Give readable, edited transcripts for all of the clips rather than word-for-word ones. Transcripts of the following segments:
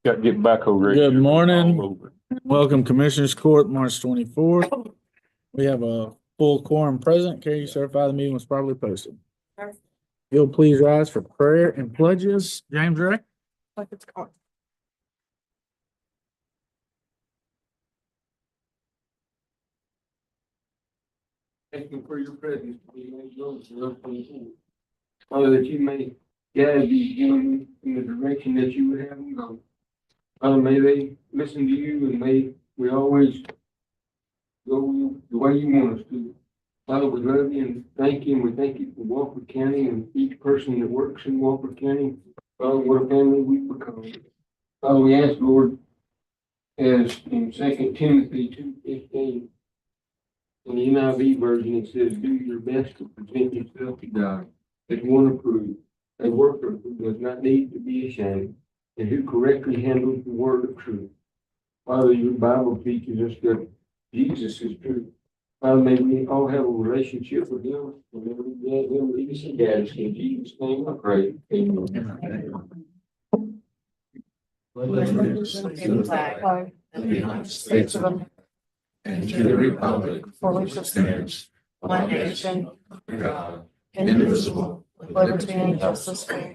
Got to get back over there. Good morning. All over. Welcome Commissioners Court, March 24th. We have a full quorum present. Can you certify the meeting was properly posted? If you'll please rise for prayer and pledges. James Ray. Thank you for your presence. Father, that you may guide these gentlemen in the direction that you would have them go. Father, may they listen to you and may we always go the way you want us to. Father, we love you and thank you, and we thank you for Walker County and each person that works in Walker County. Father, what a family we've become. Father, we ask, Lord, as in 2 Timothy 2:15, in the NIV version, it says, do your best to present yourself to God as one approved, a worker who does not need to be ashamed, and who correctly handles the word of truth. Father, your Bible teaches us that Jesus is truth. Father, may we all have a relationship with him, and may we let him lead us and guide us. In Jesus' name I pray. Amen. Of the United States of America, and to the republic for which it stands, one nation, under God, indivisible, with liberty and justice for all.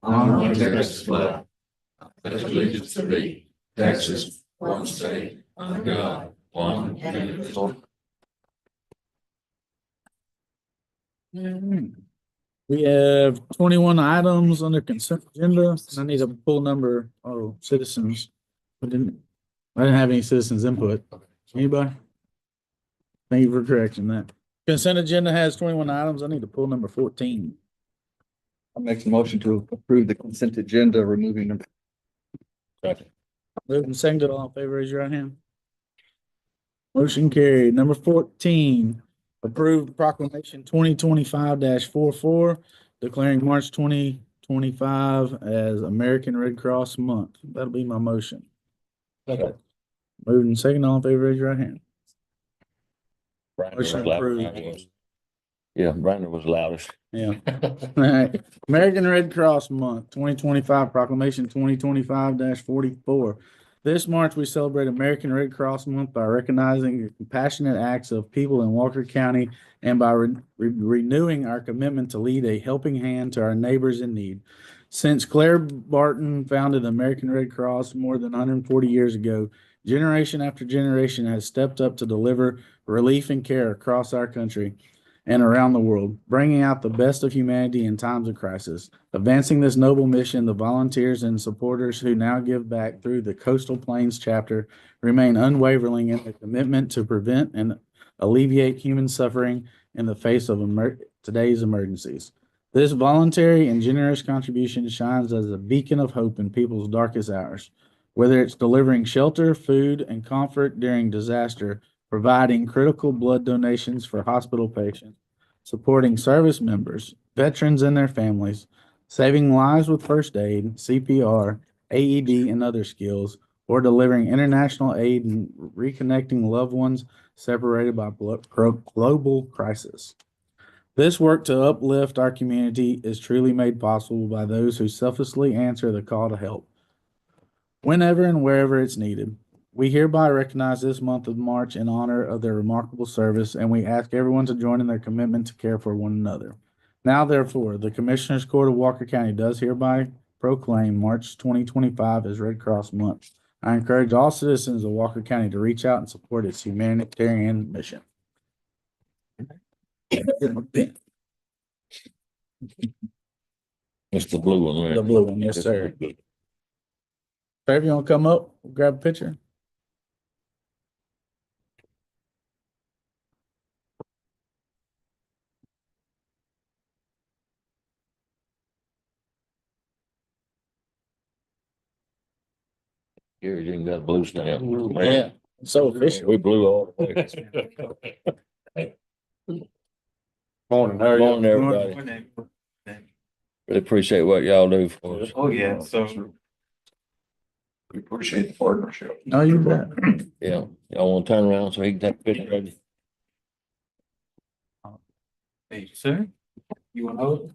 Honor and Texas flag. Pledge allegiance to thee, Texas, one state, under God, one indivisible. We have 21 items on the consent agenda. I need a full number of citizens. I didn't have any citizens input. Anybody? Thank you for correcting that. Consent agenda has 21 items. I need to pull number 14. I'll make a motion to approve the consent agenda, removing number. Moving seconded, all in favor, raise your right hand. Motion carried. Number 14, approved proclamation 2025-44, declaring March 2025 as American Red Cross Month. That'll be my motion. Moving second, all in favor, raise your right hand. Motion approved. Yeah, Brandon was loudest. Yeah. All right. American Red Cross Month, 2025, proclamation 2025-44. This March, we celebrate American Red Cross Month by recognizing the compassionate acts of people in Walker County and by renewing our commitment to lead a helping hand to our neighbors in need. Since Claire Barton founded the American Red Cross more than 140 years ago, generation after generation has stepped up to deliver relief and care across our country and around the world, bringing out the best of humanity in times of crisis. Advancing this noble mission, the volunteers and supporters who now give back through the Coastal Plains chapter remain unwavering in their commitment to prevent and alleviate human suffering in the face of today's emergencies. This voluntary and generous contribution shines as a beacon of hope in people's darkest hours. Whether it's delivering shelter, food, and comfort during disaster, providing critical blood donations for hospital patients, supporting service members, veterans and their families, saving lives with first aid, CPR, AED, and other skills, or delivering international aid and reconnecting loved ones separated by global crisis. This work to uplift our community is truly made possible by those who selflessly answer the call to help, whenever and wherever it's needed. We hereby recognize this month of March in honor of their remarkable service, and we ask everyone to join in their commitment to care for one another. Now, therefore, the Commissioners Court of Walker County does hereby proclaim March 2025 as Red Cross Month. I encourage all citizens of Walker County to reach out and support its humanitarian mission. It's the blue one, right? The blue one, yes, sir. Trevor, you want to come up, grab a picture? Gary didn't got a blue stamp. Yeah, so official. We blew all the way. Morning, how are you? Morning, everybody. Really appreciate what y'all do for us. Oh, yeah, so. We appreciate the partnership. Oh, you bet. Yeah, y'all want to turn around so he can take a picture of you? Hey, sir, you want to hold it?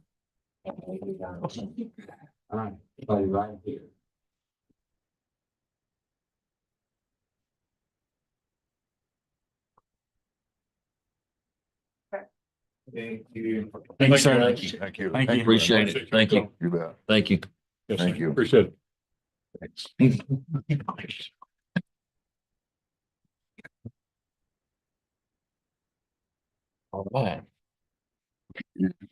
All right, everybody right here. Thank you, sir. Thank you. Thank you. Appreciate it. Thank you. You bet. Thank you. Thank you. Appreciate it. Thanks. All right.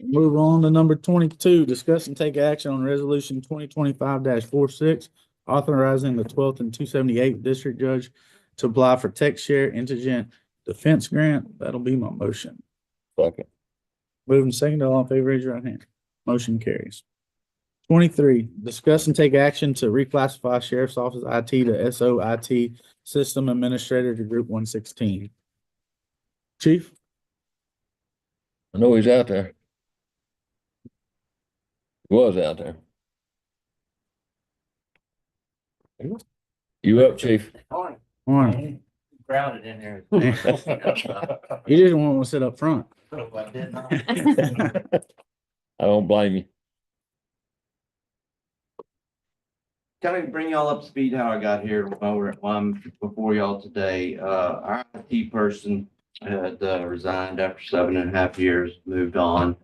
Move on to number 22, discuss and take action on resolution 2025-46, authorizing the 12th and 278th district judge to apply for tech share indigent defense grant. That'll be my motion. Second. Moving second, all in favor, raise your right hand. Motion carries. 23, discuss and take action to reclassify sheriff's office IT to SOIT system administrator to group 116. Chief? I know he's out there. He was out there. You up, chief? Morning. Crowded in there. You didn't want to sit up front. I did not. I don't blame you. Kind of bring y'all up to speed how I got here while I'm before y'all today. Our IT person had resigned after 7.5 years, moved on.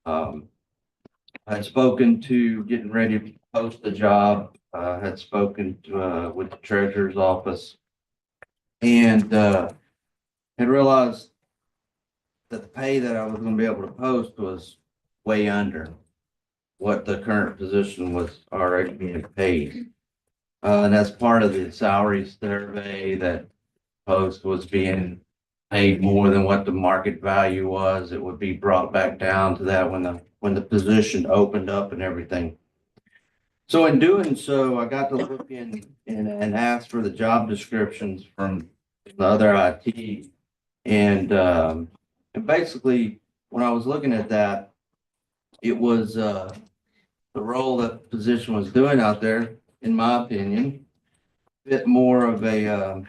I'd spoken to getting ready to post the job, had spoken to, with the treasurer's office. And had realized that the pay that I was gonna be able to post was way under what the current position was already being paid. And that's part of the salary survey, that post was being paid more than what the market value was. It would be brought back down to that when the position opened up and everything. So in doing so, I got to look in and ask for the job descriptions from the other IT. And basically, when I was looking at that, it was the role that the position was doing out there, in my opinion, a bit more of a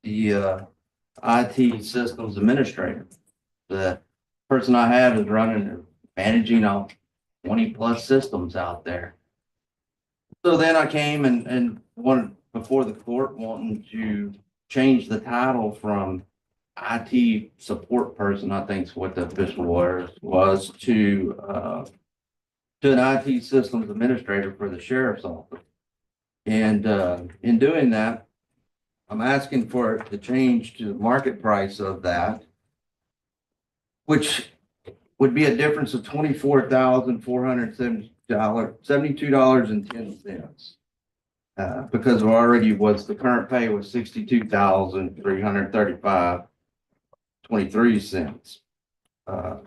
the IT systems administrator. The person I had is running, managing 20+ systems out there. So then I came and wanted before the court wanting to change the title from IT support person, I think is what the official was to an IT systems administrator for the sheriff's office. And in doing that, I'm asking for it to change to the market price of that, which would be a difference of $24,472.10. Because already the current pay was $62,335.23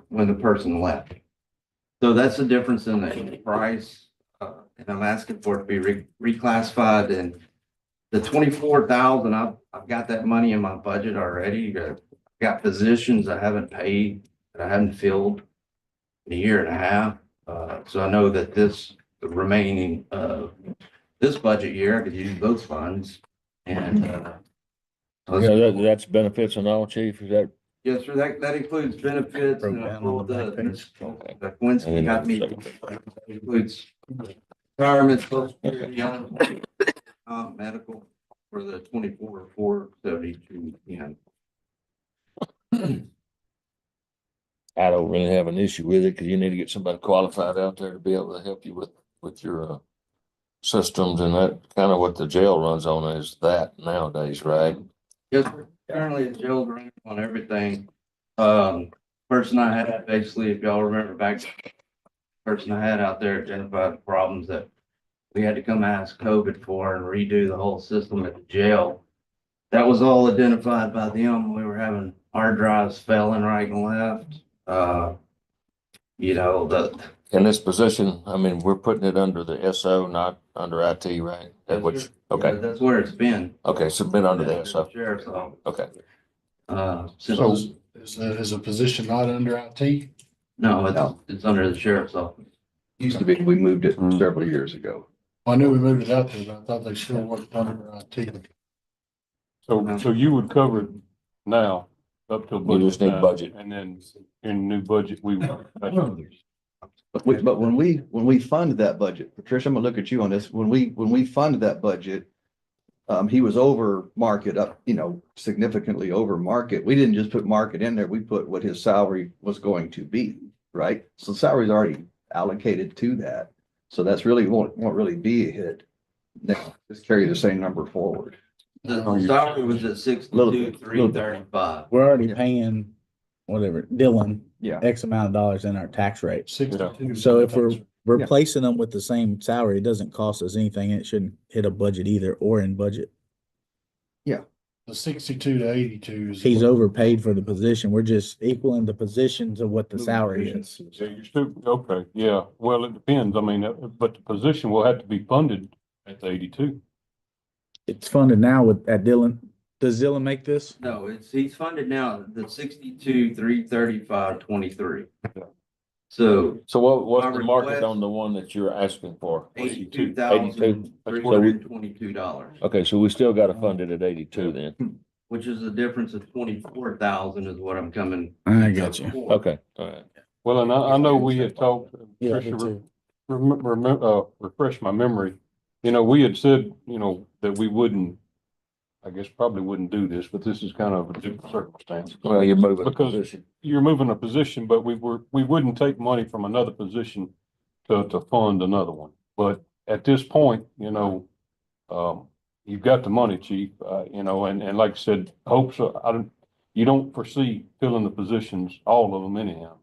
when the person left. So that's the difference in the price, and I'm asking for it to be reclassified. And the 24,000, I've got that money in my budget already. Got positions I haven't paid, that I haven't filled in 1.5 years. So I know that the remaining this budget year, I could use those funds. And Yeah, that's benefits and all, chief. Is that? yes, sir, that includes benefits Broke and down on the back page. Okay. the Quincy got me. Includes retirement, social security, medical for the 24,472. I don't really have an issue with it because you need to get somebody qualified out there to be able to help you with your systems, and that kind of what the jail runs on is that nowadays, right? Yes, sir. Currently the jail's running on everything. Person I had, basically, if y'all remember back, person I had out there identified the problems that we had to come ask COVID for and redo the whole system at the jail. That was all identified by them. We were having hard drives failing right and left. In this position, I mean, we're putting it under the SO, not under IT, right? That which, Yeah, okay, that's where it's been. okay, so been under the SO, Sheriff's office. okay. So Since, Is a position not under IT? no, it's under the sheriff's office. used to be, we moved it several years ago. I knew we moved it out there, but I thought they still worked under IT. So you would cover it now up till You just need time, budget. And then in new budget, we. But when we funded that budget, Patricia, I'm gonna look at you on this. When we funded that budget, he was over market up, significantly over market. We didn't just put market in there, we put what his salary was going to be, right? So salary's already allocated to that. So that's really, won't really be a hit. Now, just carry the same number forward. The salary was at Little 62, bit. 335. We're already paying whatever, Dylan, Yeah. X amount of dollars in our tax rate. 62. So if we're replacing them with the same salary, it doesn't cost us anything. It shouldn't hit a budget either or in budget. The 62 to 82 is. He's overpaid for the position. We're just equaling the position to what the salary is. Yeah, you're still, okay, yeah, well, it depends, I mean, but the position will have to be funded at the 82. It's funded now at Dylan. Does Dylan make this? No, he's funded now, the 62, 335, 23. Yeah. So So what's My the market request- on the one that you're asking for? $82,322, Okay, so we still gotta fund it at 82 then. which is a difference of 24,000 is what I'm coming. I got you. for. Okay, all right. Well, and I know we had talked, Yeah, Tricia, me too. refresh my memory. We had said, that we wouldn't, I guess probably wouldn't do this, but this is kind of a different circumstance. Well, you're moving a Because- position. You're moving a position, but we wouldn't take money from another position to fund another one. But at this point, you've got the money, chief, and like I said, you don't foresee filling the positions, all of them anyhow.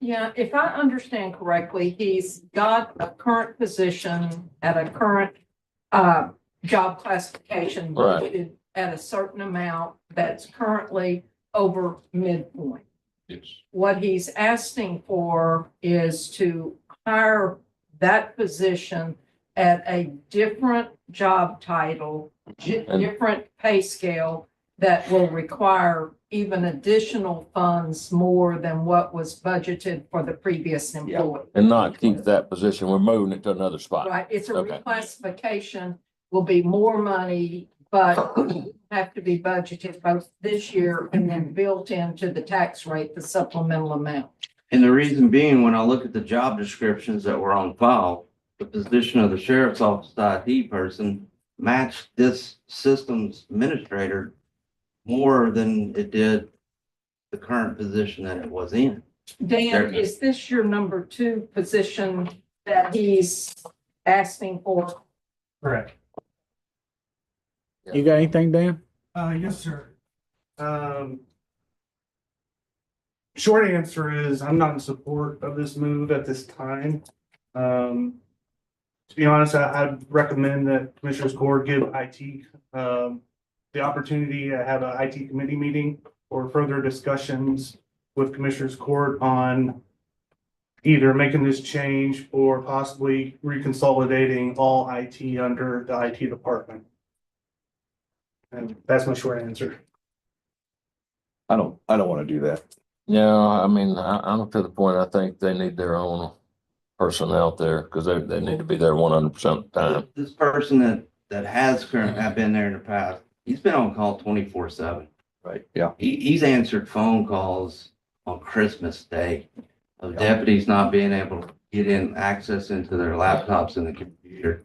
Yeah, if I understand correctly, he's got a current position at a current job classification Right. budgeted at a certain amount that's currently over midpoint. Yes. What he's asking for is to hire that position at a different job title, And- different pay scale that will require even additional funds more than what was budgeted for the previous employee. And not keep that position. We're moving it to another spot. Right, it's a Okay. reclassification, will be more money, but have to be budgeted both this year and then built into the tax rate, the supplemental amount. And the reason being, when I look at the job descriptions that were on file, the position of the sheriff's office IT person matched this systems administrator more than it did the current position that it was in. Dan, is this your number 2 position that he's asking for? Correct. You got anything, Dan? Yes, sir. Short answer is I'm not in support of this move at this time. To be honest, I'd recommend that Commissioners Court give IT, the opportunity to have an IT committee meeting or further discussions with Commissioners Court on either making this change or possibly reconsolidating all IT under the IT department. And that's my short answer. I don't want to do that. Yeah, I mean, I'm to the point, I think they need their own person out there because they need to be there 100% of the time. This person that has currently have been there in the past, he's been on call 24/7. Right. Yeah. He's answered phone calls on Christmas Day of deputies not being able to get in access into their laptops and the computer.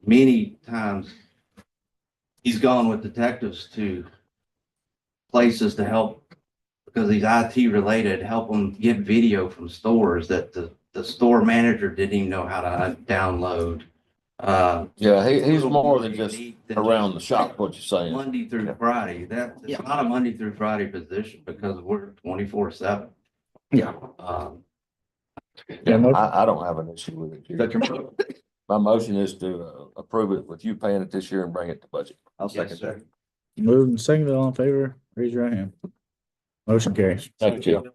Many times he's gone with detectives to places to help because he's IT related, help them get video from stores that the store manager didn't even know how to download. Yeah, he's more than just unique than around the shop, what you're saying. Monday through Friday, it's not a Monday through Friday position because we're 24/7. Yeah. Yeah, I don't have an issue with it. Is that your- My motion is to approve it with you paying it this year and bring it to budget. I'll Yes, second sir. that. Moved and seconded, all in favor, raise your right hand. Motion carries. Thank you.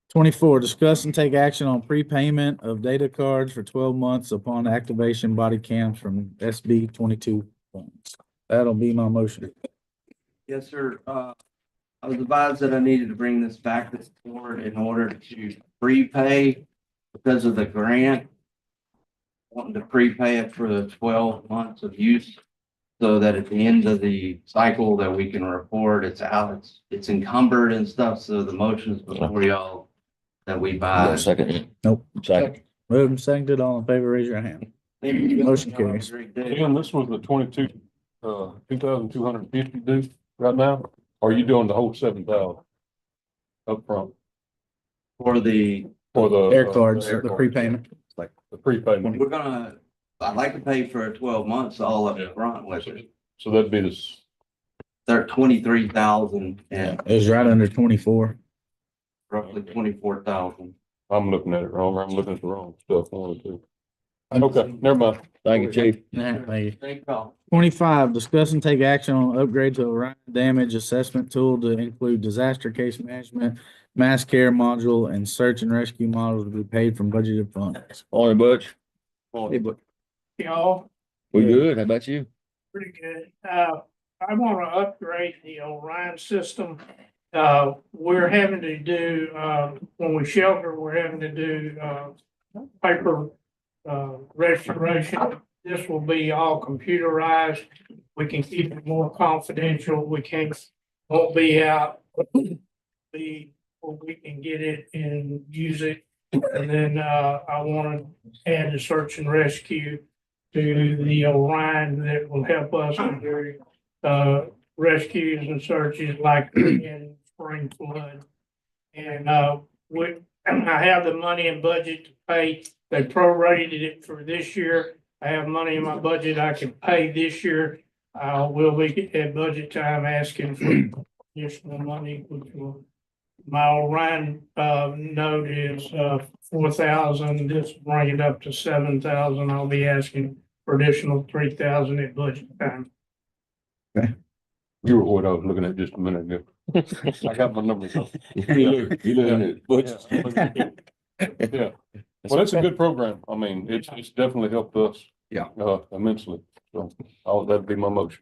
24, discuss and take action on prepayment of data cards for 12 months upon activation body cams from SB 22 funds. That'll be my motion. Yes, sir. I was advised that I needed to bring this back to the board in order to prepay because of the grant. Wanting to prepay it for the 12 months of use so that at the end of the cycle that we can report it's out, it's encumbered and stuff. So the motions before y'all that we buy. Second. Nope. Second. Moved and seconded, all in favor, raise your hand. Motion carries. Dan, this was the 2,250 due right now? Or are you doing the whole 7,000 up front For the, for the? Air cards, air the cards, prepayment. The prepayment. we're gonna, I'd like to pay for 12 months all up Yeah. front with it. So that'd be this, They're 23,000 Yeah, and it was right under 24. roughly 24,000. I'm looking at it wrong, or I'm looking at the wrong stuff, one or two. Okay, never mind. Thank you, chief. Yeah, thank you. Thank you. 25, discuss and take action on upgrade to Orion damage assessment tool to include disaster case management, mass care module, and search and rescue modules to be paid from budgeted funds. Morning, Butch. Hey, but Y'all, We good? How about you? pretty good. I wanna upgrade the Orion system. We're having to do, when we shelter, we're having to do, paper, restoration. This will be all computerized. We can keep it more confidential. Won't be out. We can get it and use it. And then, I wanna add the search and rescue to the Orion that will help us do, rescues and searches like in spring flood. And, I have the money in budget to pay. They prorated it for this year. I have money in my budget I can pay this year. Will be at budget time asking for additional money, which will, my Orion, note is, 4,000. This will bring it up to 7,000. I'll be asking for additional 3,000 at budget time. you were what I was looking at just a minute ago. I got my numbers up. You looking at Butch? Yeah, well, that's a good program. I mean, it's definitely helped us. Yeah. Immensely. So, that'd be my motion.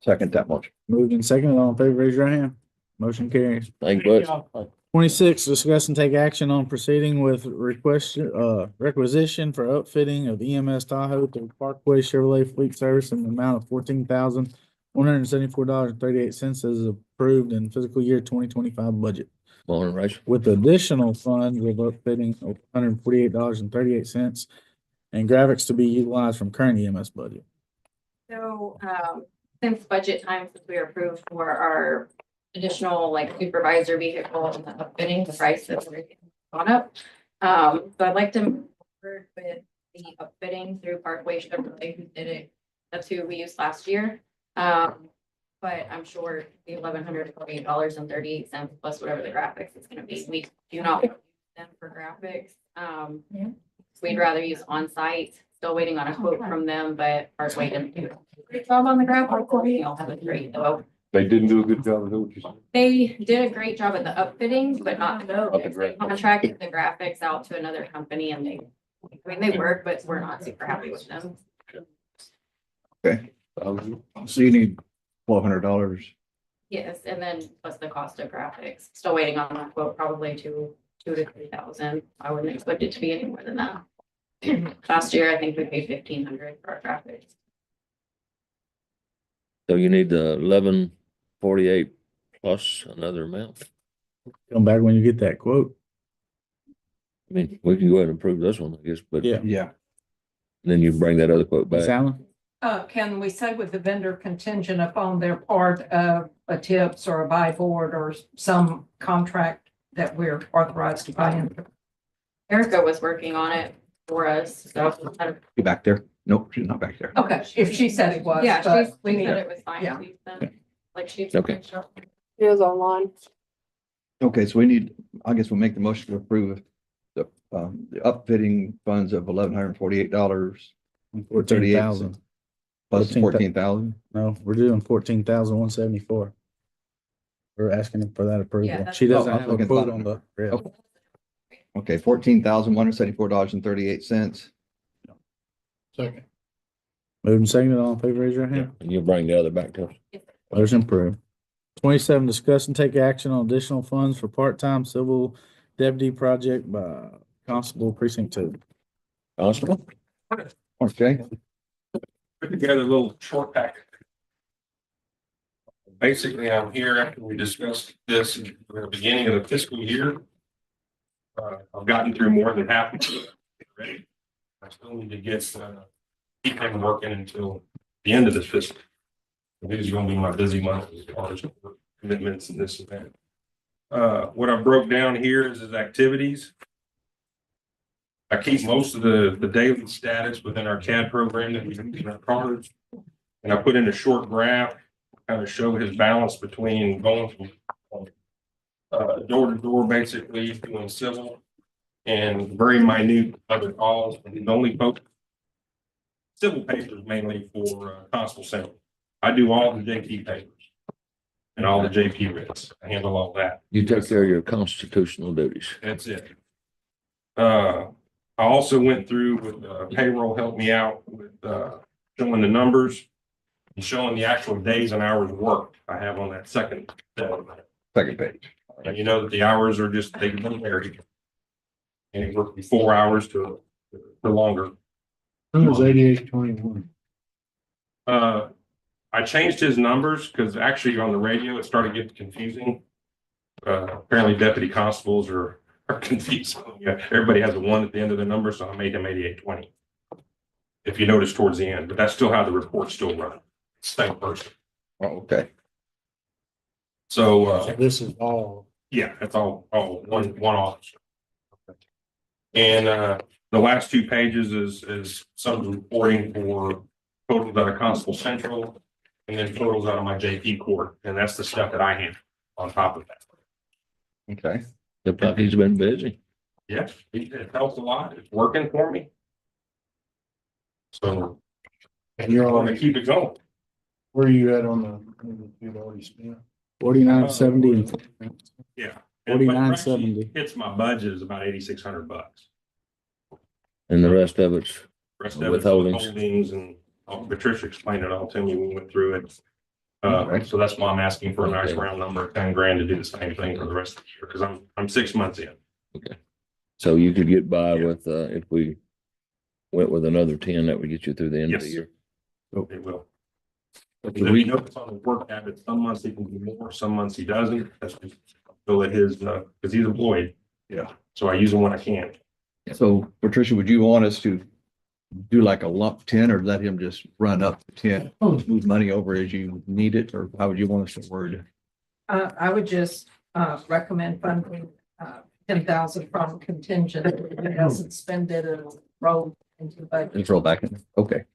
Second that motion. Moved and seconded, all in favor, raise your hand. Motion carries. Thank you, Butch. Y'all. 26, discuss and take action on proceeding with requisition for outfitting of EMS Tahoe to Parkway Chevrolet Fleet Service in the amount of $14,174.38 as approved in fiscal year 2025 budget, Morning, Rachel. with additional funds of outfitting of $148.38 and graphics to be utilized from current EMS budget. So, since budget time, since we are approved for our additional like supervisor vehicle and the upfitting, the price of everything has gone up. So I'd like to move forward with the upfitting through Parkway Chevrolet, who did it. That's who we used last year. But I'm sure the $1,148.38 plus whatever the graphics is gonna be. We do not use them for graphics. We'd rather use on-site. Still waiting on a quote from them, but Parkway didn't do a great job on the graphics. We all have a great though. They didn't do a good job, is that what you said? They did a great job at the upfitting, but not the they graphics. contracted the graphics out to another company and they work, but we're not super happy with them. So you need $1,200. Yes, and then plus the cost of graphics. Still waiting on that quote, probably two to 3,000. I wouldn't expect it to be any more than that. Last year, I think we paid 1,500 for our graphics. So you need the 1148 plus another amount. Come back when you get that quote. I mean, we can go ahead and approve this one, I guess, but Yeah. Yeah. then you bring that other quote Ms. back. Allen? Can we say with the vendor contingent upon their part of a tips or a buy board or some contract that we're authorized to buy in? Erica was working on it for us, so. You back there? Nope, she's not back there. Okay, if she said it was. Yeah, but she we need said to- it was fine. yeah. She said, like she. Okay. It was online. Okay, so we need, I guess we'll make the motion to approve the upfitting funds of $1,148 14,000. plus 14,000. 14,000. No, we're doing 14,174. We're asking for that Yeah, approval. that's- She doesn't Oh, I was have a looking quote at on the. yeah. Okay. Okay, $14,174.38. Second. Moved and seconded, all in favor, raise your hand. And you'll bring the other back to us. Motion approved. 27, discuss and take action on additional funds for part-time civil deputy project by Constable Precinct 2. Constable? Okay, Put together a little short packet. Basically, I'm here after we discussed this at the beginning of the fiscal year. I've gotten through more than half of it already. I still need to get, keep him working until the end of this fiscal. These are gonna be my busy months as far as commitments and this and that. What I broke down here is his activities. I keep most of the daily status within our CAD program that we use in our cards. And I put in a short graph, kind of show his balance between going from door to door, basically doing civil and very minute other calls. And the only focus civil papers mainly for Constable Central. I do all the JP papers and all the JP writs. I handle all that. You take care of your constitutional duties. That's it. I also went through with payroll, helped me out with showing the numbers and showing the actual days and hours worked I have on that second page. And you know that the hours are just, they can vary. And it worked from 4 hours to longer. It was 8821. I changed his numbers because actually on the radio, it started getting confusing. Apparently deputy constables are confused. Yeah, everybody has a 1 at the end of the number, so I made him 8820. If you notice towards the end, but that's still how the reports still run. Same person. Oh, okay. So, So this is all. yeah, that's all one officer. And, the last 2 pages is some of the reporting for totals out of Constable Central and then totals out of my JP court. And that's the stuff that I handle on top of that. Okay. Look like he's been busy. Yeah, it helps a lot. It's working for me. So And you're I want to on, keep it going. where are you at on the, you'd already spent? 4970. Yeah. 4970. Hits my budget is about $8,600. And the rest of it's Rest of it's Withholdings. withholdings and Patricia explained it all to me when we went through it. Okay. So that's why I'm asking for a nice Okay. round number of 10 grand to do the same thing for the rest of the year, because I'm 6 months in. so you could get by Yeah. with, if we went with another 10, that would get you through the end of the Yes. year. It will. But If you notice on the work habit, some months he can do more, some months he doesn't. That's just so at his, because he's employed. Yeah. So I use him when I can. So Patricia, would you want us to do like a lump 10 or let him just run up to 10, move money over as you need it, or how would you want us to word it? I would just recommend funding 10,000 from contingent. If he doesn't spend it, it'll roll into the budget. Just roll back in. Okay.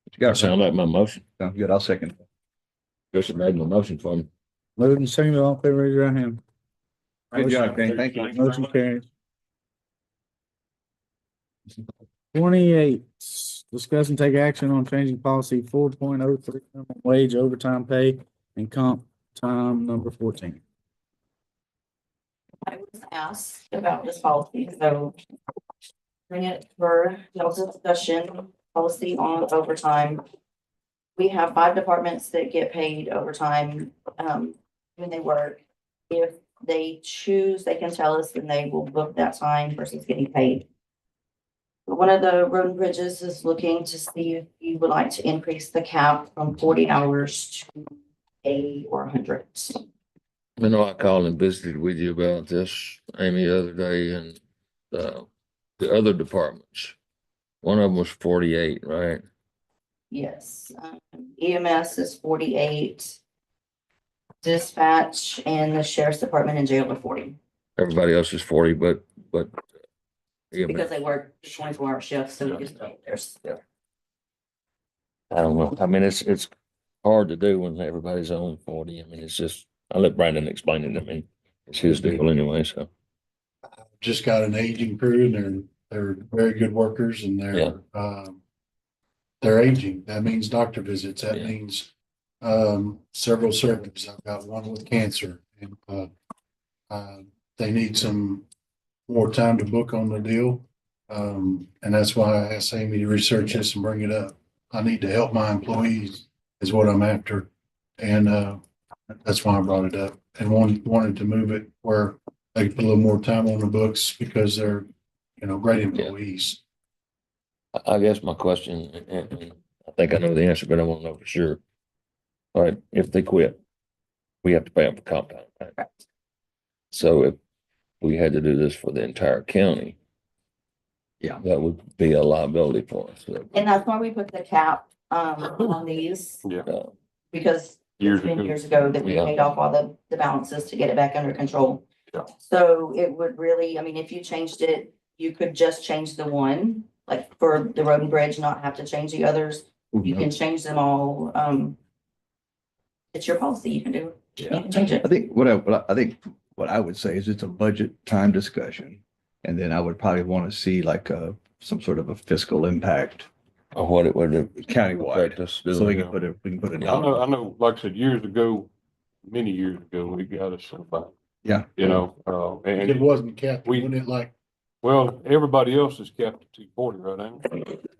What you That got? sound like my motion. Sounds good. I'll second. Just made my motion for me. Moved and seconded, all in favor, raise your right hand. Good job, Kenny. Thank you. Motion carries. 28, discuss and take action on changing policy 4.03 minimum wage overtime pay and comp time number 14. I was asked about this policy, so bring it for y'all's discussion, policy on overtime. We have 5 departments that get paid overtime, when they work. If they choose, they can tell us and they will book that time versus getting paid. One of the road and bridges is looking to see if you would like to increase the cap from 40 hours to 80 or 100. I know I called and visited with you about this, Amy, the other day, and the other departments. One of them was 48, right? Yes, EMS is 48. Dispatch and the sheriff's department and jail are 40, Everybody else is 40, but yeah, because they work 24-hour shifts, so we just, there's. I don't know. I mean, it's hard to do when everybody's on 40. I mean, it's just, I'll let Brandon explain it to me. It's his deal anyway, so. Just got an aging crew and they're very good workers and they're aging. That means doctor visits. That Yeah. means several surgeries. I've got one with cancer and they need some more time to book on the deal. And that's why I asked Amy to research this and bring it up. I need to help my employees is what I'm after. And that's why I brought it up and wanted to move it where they put a little more time on the books because they're, great employees. I guess my question, and I think I know the answer, but I want to know for sure. All right, if they quit, we have to pay them for comp time, right? Correct. So if we had to do this for the entire county, that would be a liability for us. So, And that's why we put the cap, on these, Yeah. because Years it's been ago. years ago that we Yeah. paid off all the balances to get it back under control. Yeah. So it would really, I mean, if you changed it, you could just change the one, like for the road and bridge, not have to change the others. You can change them all, it's your policy, you can do, you can change it. I think what I would say is it's a budget time discussion. And then I would probably want to see like some sort of a fiscal impact or what it would countywide. affect us So we doing. can put it I know, down. like I said, years ago, many years ago, we got us somebody. Yeah. You know, If it and, wasn't capped, We- wouldn't it like, well, everybody else is capped at 240 right now.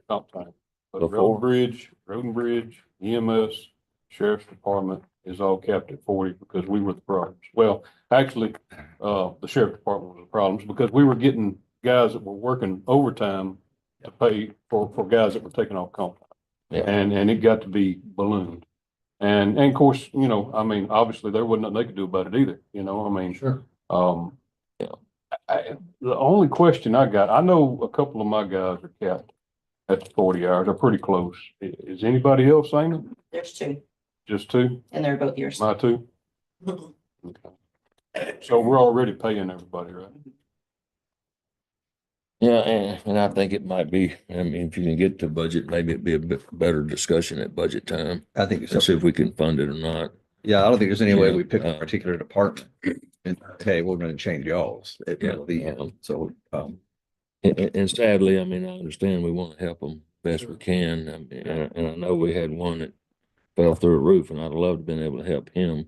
Comp time. But Before. road and bridge, EMS, sheriff's department is all capped at 40 because we were the problems. Well, actually, the sheriff department was the problems because we were getting guys that were working overtime to pay for guys that were taking off comp time. Yeah. And it got to be ballooned. And of course, you know, I mean, obviously there wasn't nothing they could do about it either, you know, I mean, sure, the only question I got, I know a couple of my guys are capped at the 40 hours, they're pretty close. Is anybody else saying it? There's two, Just two? and they're both yours. My two? Okay. So we're already paying everybody, right? Yeah, and I think it might be, I mean, if you can get to budget, maybe it'd be a bit better discussion at budget time. I think And see if we can fund it or not. Yeah, I don't think there's any way Yeah, we pick a particular department and, hey, we're gonna change y'all's at Yeah. the end. So, And sadly, I mean, I understand we want to help them best we can. I mean, and I know we had one that fell through a roof and I'd love to been able to help him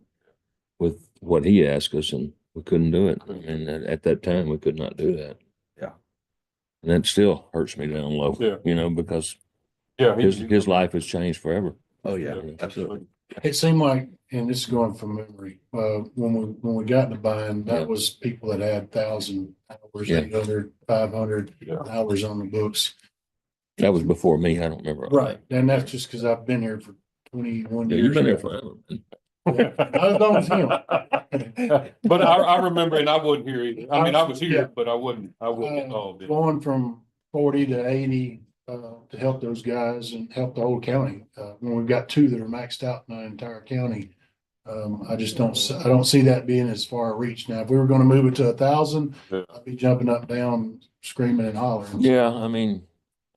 with what he asked us and we couldn't do it. And at that time, we could not do that. Yeah. And that still hurts me down low. Yeah. You know, because Yeah. his life has changed forever. oh, yeah, absolutely. it seemed like, and this is going from memory, when we got in the bind, Yeah. that was people that had 1,000 hours, Yeah. 800, 500 Yeah. hours on the books. That was before me. I don't remember. all Right, and that's just because I've been here for 21 that. Yeah, years. you've been there forever. As long as him. But I remember, and I wasn't here either. I mean, I was Yeah. here, but I wasn't involved in it. Going from 40 to 80 to help those guys and help the whole county. When we've got two that are maxed out in the entire county, I just don't see that being as far a reach. Now, if we were going to move it to 1,000, Yeah. I'd be jumping up, down, screaming and hollering. Yeah, I mean,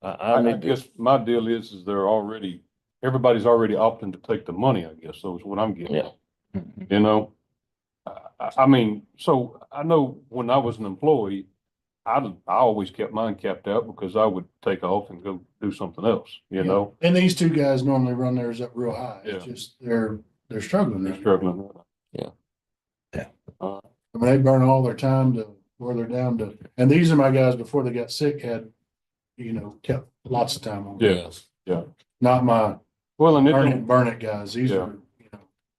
I I need to, guess my deal is everybody's already opting to take the money, I guess, so is what I'm getting. yeah. You know? I mean, so I know when I was an employee, I always kept mine capped out because I would take off and go do something else, you know? And these two guys normally run theirs up real high. It's Yeah. just they're struggling. They're there. struggling. I mean, they burn all their time to where they're down to, and these are my guys before they got sick had, kept lots of time on. Yeah. Not my Well, and it burn it guys. These Yeah. are,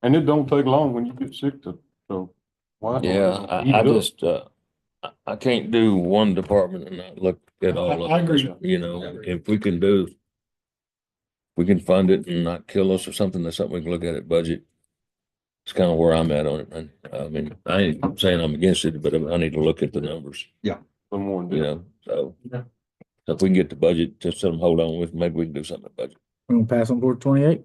and it don't take long when you get sick to, so. why- Yeah, eat I it up. just, I can't do one department and not look at all of I them. agree. You I know, agree. if we can fund it and not kill us or something, that's something we can look at budget. It's kind of where I'm at on it. And I mean, I ain't saying I'm against it, but I need to look at the numbers, Some more than you that. know, so. Yeah. So if we can get the budget, just let them hold on with, maybe we can do something at budget. We're gonna pass on board 28.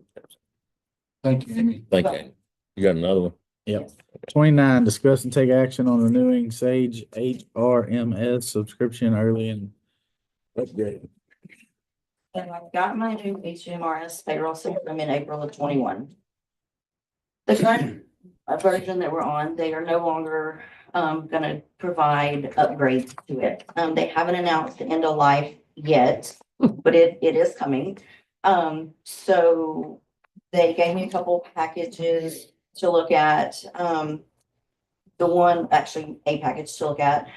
thank you, Amy. Thank you. You got another one? Yep. 29, discuss and take action on renewing Sage HRMS subscription early and upgrade. And I've got my new HMRS payroll system in April of 21. The current version that we're on, they are no longer gonna provide upgrades to it. They haven't announced the end of life yet, but it is coming. So they gave me a couple packages to look at. A package to look at.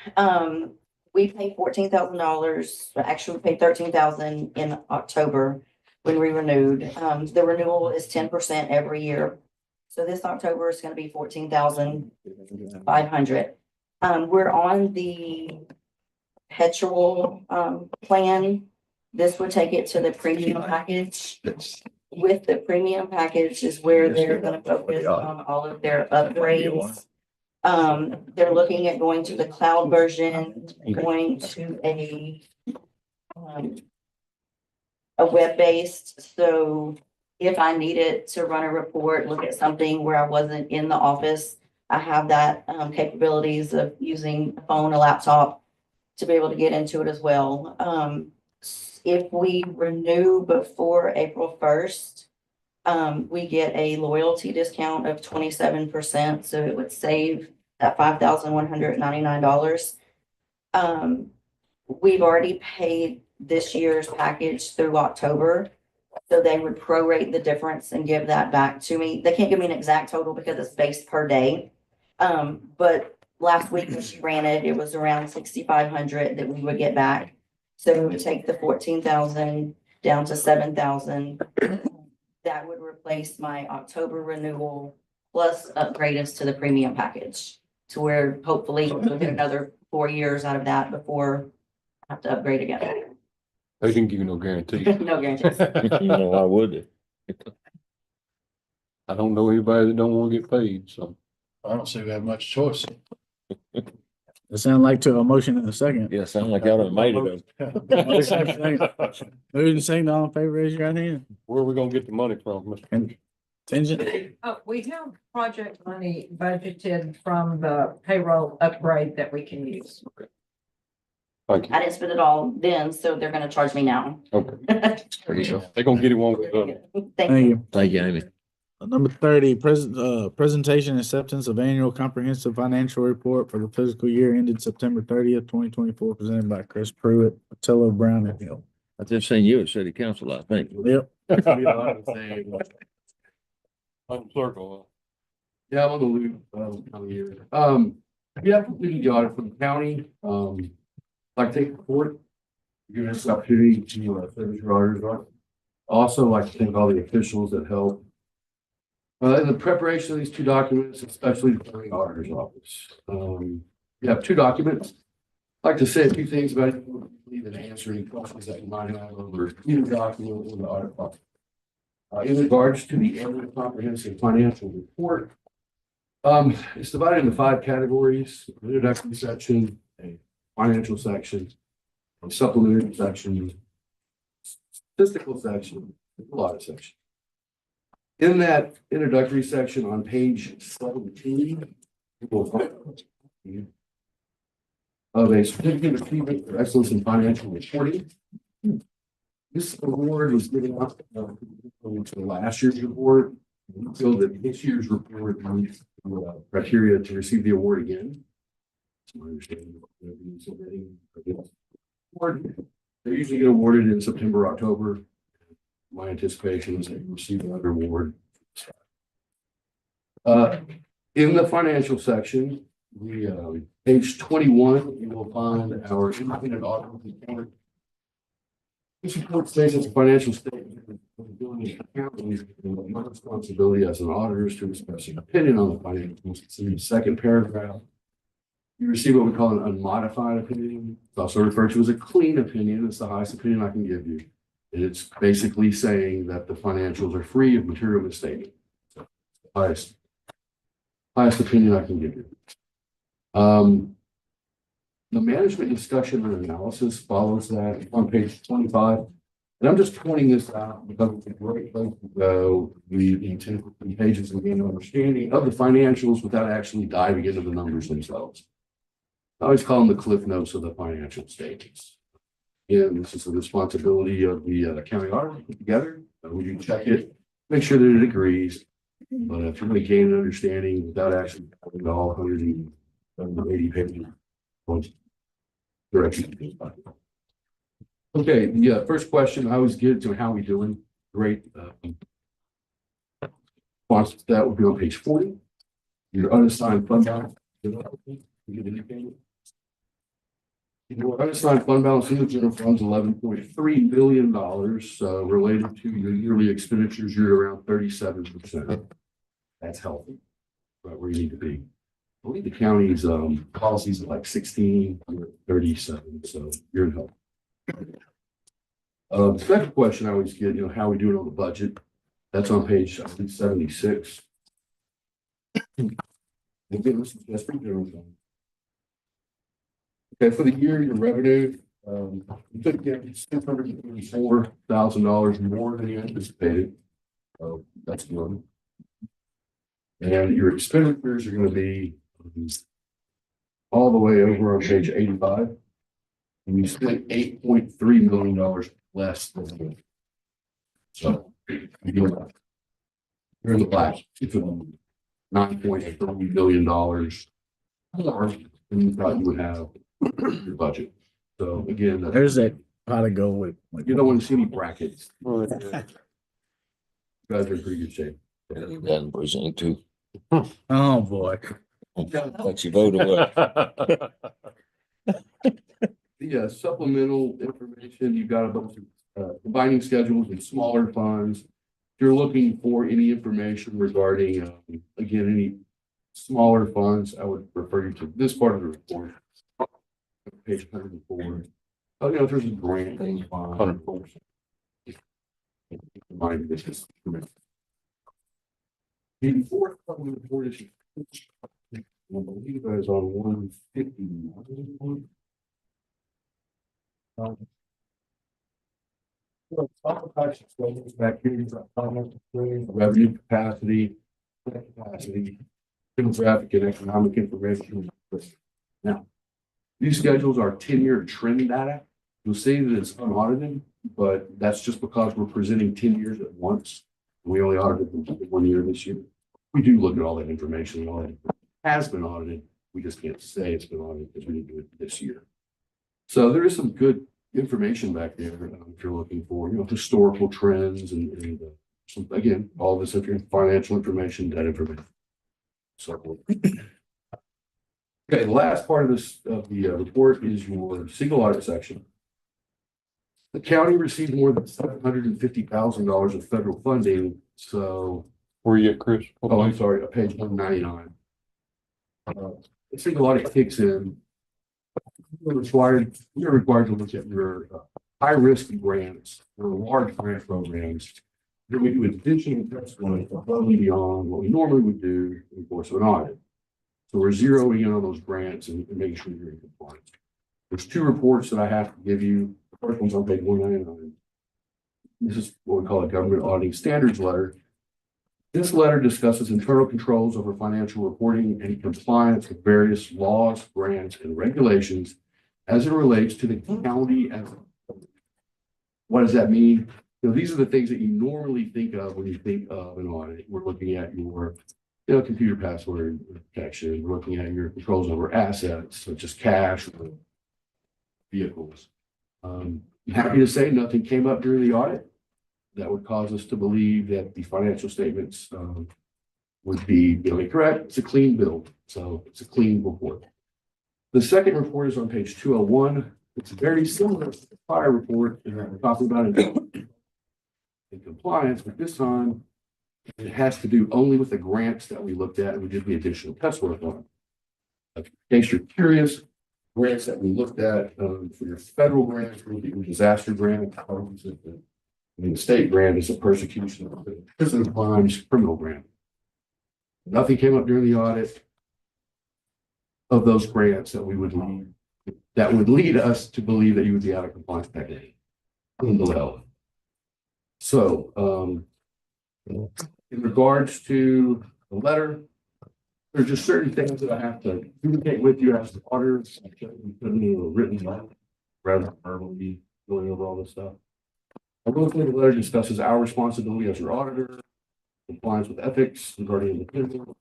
We paid $14,000, actually we paid $13,000 in October when we renewed. The renewal is 10% every year. So this October is gonna be $14,500. We're on the perpetual plan. This would take it to the premium package. That's, With the premium package is where they're gonna focus on all of their upgrades. They're looking at going to the cloud version, going to a a web-based, so if I needed to run a report, look at something where I wasn't in the office, I have that capabilities of using a phone, a laptop to be able to get into it as well. If we renew before April 1st, we get a loyalty discount of 27%, so it would save that $5,199. We've already paid this year's package through October, so they would prorate the difference and give that back to me. They can't give me an exact total because it's based per day. But last week when she ran it, it was around 6,500 that we would get back. So we would take the 14,000 down to 7,000. That would replace my October renewal plus upgrade us to the premium package to where hopefully we'll get another 4 years out of that before I have to upgrade again. They didn't give you no guarantee. No guarantees. No, why would they? I don't know anybody that don't want to get paid, so. I don't see we have much choice. It sounded like to a motion in a second. Yeah, sound like y'all done made it. Moving saying all in favor, raise your right hand. Where are we gonna get the money from, Mr. Contingent, We have project money budgeted from the payroll upgrade that we can use. Thank you. I didn't spend it all then, so they're gonna charge me now. Okay. There you go. They're gonna get it one way or the other. Thank thank you. you. Thank you, Amy. Number 30, presentation and acceptance of annual comprehensive financial report for the fiscal year ended September 30th, 2024, presented by Chris Pruitt, Patillo, Brown and Hill. I just seen you at city council, I think. Yep. Circle. Yeah, I'm on the loop, coming year. Yeah, completed the audit for the county, like take the report. Giving us the opportunity to service your auditors on. Also, like to thank all the officials that helped. In the preparation of these two documents, especially the county auditor's office. We have two documents. I'd like to say a few things about it, and answer any questions that you might have over either document or the audit process. In regards to the annual comprehensive financial report, it's divided into 5 categories: an introductory section, a financial section, a supplementary section, statistical section, a lot of sections. In that introductory section on page 17, you will find of a certificate of achievement for excellence in financial reporting. This award was given out to last year's report. We feel that this year's report meets the criteria to receive the award again. It's my understanding. They usually get awarded in September, October. My anticipation is they receive another award. In the financial section, page 21, you will find our independent audit report. This report states that the financial statement of doing accounting is my responsibility as an auditor is to express an opinion on the financials. It's in the second paragraph. You receive what we call an unmodified opinion. It's also referred to as a clean opinion. It's the highest opinion I can give you. And it's basically saying that the financials are free of material misstatement. So, highest opinion I can give you. The management discussion and analysis follows that on page 25. And I'm just pointing this out because it's a great place to go. We intend for 3 pages and gain an understanding of the financials without actually diving into the numbers themselves. I always call them the cliff notes of the financial statements. Again, this is the responsibility of the county auditor to put together. We do check it, make sure that it agrees. But if you're going to gain an understanding without actually having all 180 pages, direction. Okay, the first question I always get to how we doing. Great. Response to that would be on page 40. Your unassigned fund balance. Your unassigned fund balance in the general fund is $11.3 billion, related to your yearly expenditures. You're around 37%. That's healthy, right where you need to be. I believe the county's policies are like 16, 37, so you're in health. The second question I always get, how we doing on the budget? That's on page 76. Okay, for the year, your revenue You took in $634,000 more than you anticipated. So that's good. And your expenditures are gonna be all the way over on page 85. And you spent $8.3 million less than you. So you're in the black. You took $9.3 million more than you thought you would have in your budget. So again, There's that pot of gold with. you don't want to see any brackets. You guys are in pretty good shape. That precinct too. Oh, boy. But you voted well. The supplemental information, you've got a bunch of combining schedules and smaller funds. If you're looking for any information regarding, again, any smaller funds, I would refer you to this part of the report. Page 104. Oh, you know, if there's a grant. 104. Remind this is. The fourth supplemental report is. I believe that is on 150. Back here, you've got revenue capacity, demographic and economic information. Now, these schedules are 10-year trend data. You'll see that it's unaudited, but that's just because we're presenting 10 years at once. We only audited them 1 year this year. We do look at all that information. All that has been audited. We just can't say it's been audited because we didn't do it this year. So there is some good information back there if you're looking for, historical trends and some, again, all this financial information, debt information. So, okay, the last part of this report is your single audit section. The county received more than $750,000 of federal funding. So, Where you at, Chris? oh, I'm sorry, page 199. The single audit kicks in. You're required to look at your high-risk grants or large grant programs. Then we do additional testimony above and beyond what we normally would do in the course of an audit. So we're zeroing in on those grants and making sure you're in compliance. There's two reports that I have to give you. The first one's on page 199. This is what we call a government auditing standards letter. This letter discusses internal controls over financial reporting and compliance with various laws, grants, and regulations as it relates to the county. What does that mean? These are the things that you normally think of when you think of an audit. We're looking at your computer password protection. We're looking at your controls over assets, such as cash or vehicles. I'm happy to say nothing came up during the audit that would cause us to believe that the financial statements would be incorrect. It's a clean bill, so it's a clean report. The second report is on page 201. It's very similar to the prior report that we're talking about in compliance, but this time it has to do only with the grants that we looked at and we did the additional test work on. In case you're curious, grants that we looked at for your federal grants, your disaster grant, the state grant is a persecution of prison crimes criminal grant. Nothing came up during the audit of those grants that would lead us to believe that you would be out of compliance that day. So, in regards to the letter, there's just certain things that I have to communicate with you as the auditor. I put in a written letter rather than verbally going over all this stuff. I will say the letter discusses our responsibility as your auditor, compliance with ethics regarding independence.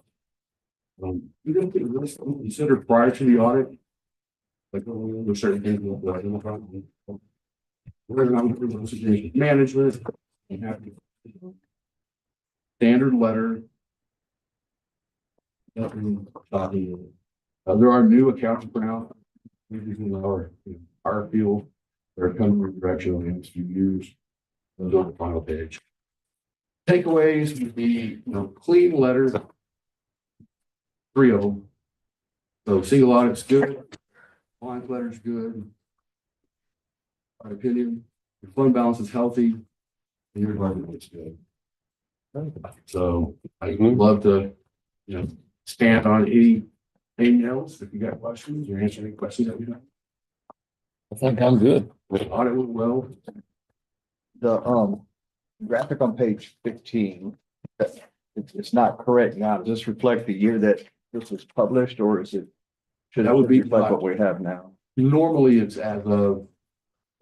We don't think this considered prior to the audit. Like there's certain things we have to identify. We're not with management. We have standard letter. There are new accounting pronounced in our field that are coming in the direction of the next few years. Those on the final page. Takeaways would be clean letter. 3 of them. So single audit's good. Compliance letter's good. My opinion, your fund balance is healthy. And your environment looks good. So I would love to, stand on anything else if you got questions or answer any questions that we have. I think I'm good. The audit went well. The graphic on page 15, it's not correct now. Does this reflect the year that this was published, or is it? Should That would be reflect what we have now? Normally, it's as of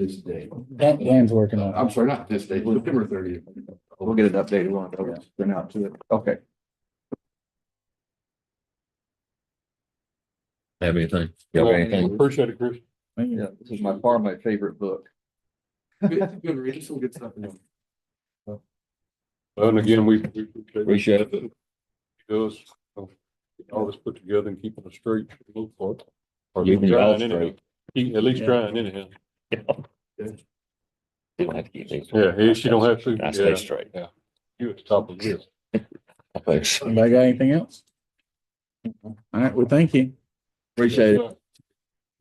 this day. Dan's working on I'm it. sorry, not this day, September 30th. We'll get an updated one. Those been out to it. Okay. Have anything? Y'all got anything? Appreciate it, Chris. Yeah, this is by far my favorite book. Good read, some good stuff in there. And again, we Appreciate it. He does, get all this put together and keeping it straight for the most part. Or Keeping it all trying anyhow. straight. He at least Yeah. trying anyhow. Don't have to get these. Yeah, she don't have to. I stay Yeah, straight. Yeah. You at the top of the list. Thanks. Anybody got anything else? All right, well, thank you. Appreciate it. All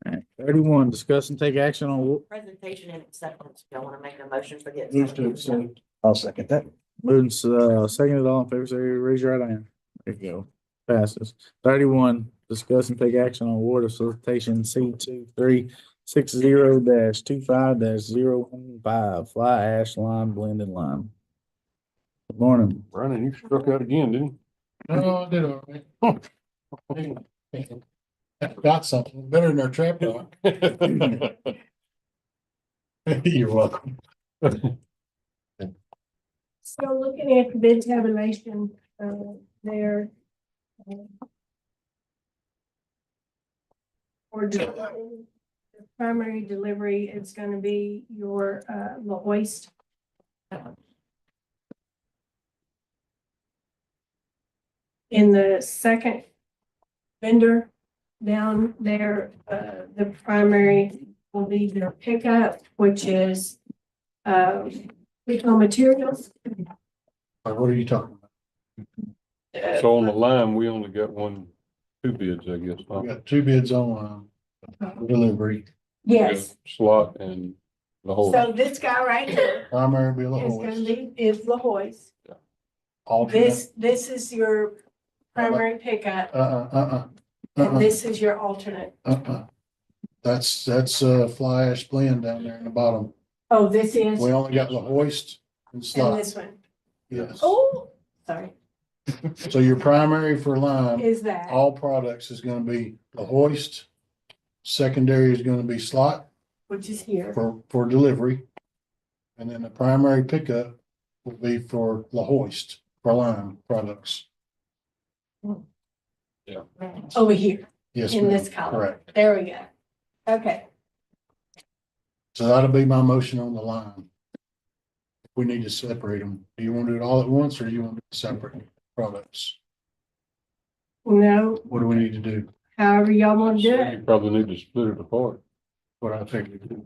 right, 31, discuss and take action on Presentation and acceptance. Do you want to make a motion for the Move to acceptance? accept. I'll second that. moving, seconded, all in favor, say, raise your right hand. There you go. Passes. 31, discuss and take action on award of solicitation C2360-25-015, fly ash lime blended lime. Good morning. Brandon, you struck out again, didn't No, I did all right. Got something better than our trap dog. you? You're welcome. So looking at the bid tabulation, there. For the primary delivery, it's gonna be your, the hoist. In the second vendor down there, the primary will be their pickup, which is, Eco Materials. What are you talking about? So on the line, we only got two bids, I guess. huh? We got two bids on delivery. Yes, Slot and the whole. so this guy right here Primary bill of is gonna hoist. be, is La Hoist. Alternate. This is your primary pickup, and this is your alternate. That's fly ash blend down there in the bottom. Oh, this is, We only got the hoist and and slot. this one. Yes. Oh, sorry, So your primary for lime, is that, all products is gonna be the hoist. Secondary is gonna be slot which is here. for delivery. And then the primary pickup will be for the hoist for lime products. Over here, Yes, in ma'am. this column. Correct. There we go. Okay, So that'll be my motion on the line. We need to separate them. Do you want to do it all at once or do you want to do separate products? no, What do we need to do? however y'all wanna do You it. probably need to split it apart. What I figured.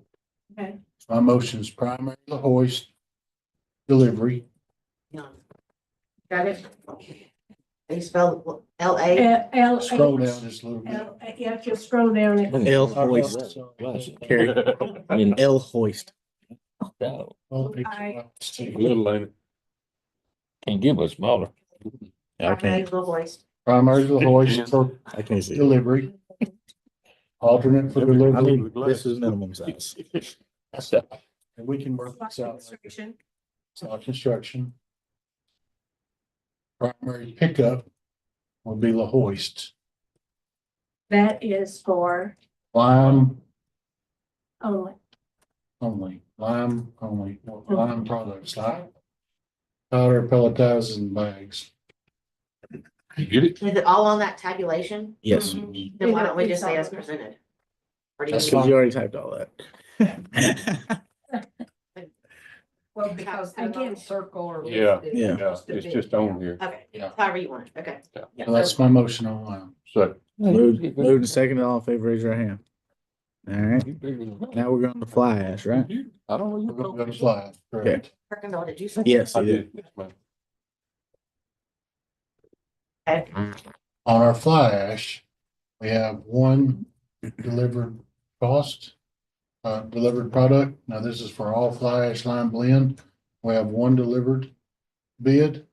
Okay. My motion is primary the hoist delivery. Got it? They spell L-A. L. Scroll down just a little bit. You have to scroll down. L hoist. Carry. I mean, L hoist. no, Little ain't it? can't give us smaller. Primary the hoist. Primary the hoist for I can't see. delivery. Alternate for I delivery. mean, this is minimum size. And we can work this out. later. Construction. It's not construction. Primary pickup will be the hoist. That is for Lime only. only, lime only, lime products, lime. Powder, pelletized and bags. You get it? Is it all on that tabulation? Yes, Then why don't we just say as presented? Or do you That's need- because you already typed all that. Well, because they're Again. not circle or. Yeah. listed, Yeah. Yeah, just a it's bit. just on here. Okay, Yeah. however you want it, okay. So that's my motion on lime. So. Moved and seconded, all in favor, raise your hand. All right, now we're going to fly ash, right? I don't know. We're gonna go to slide, correct? Kirkendall, did you say? Yes, I you did. did. Yes, ma'am. Okay. On our fly ash, we have one delivered cost, delivered product. Now this is for all fly ash lime blend. We have one delivered bid,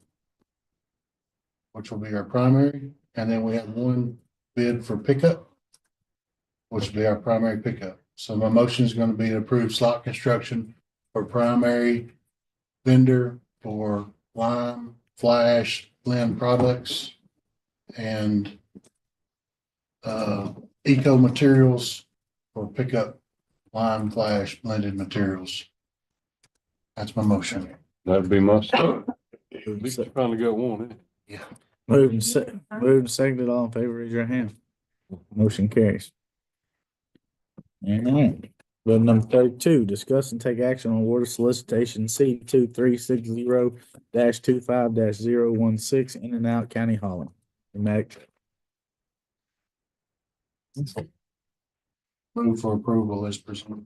which will be our primary, and then we have one bid for pickup, which will be our primary pickup. So my motion is going to be to approve slot construction for primary vendor for lime, flash, blend products and eco materials for pickup lime, flash, blended materials. That's my motion. That'd be my. At least you finally got one, eh? Moving seconded, all in favor, raise your hand. Motion carries. All right. Bill number 32, discuss and take action on award of solicitation C 2360-25-016 In and Out County Hauling. Mac, Move for approval as presented.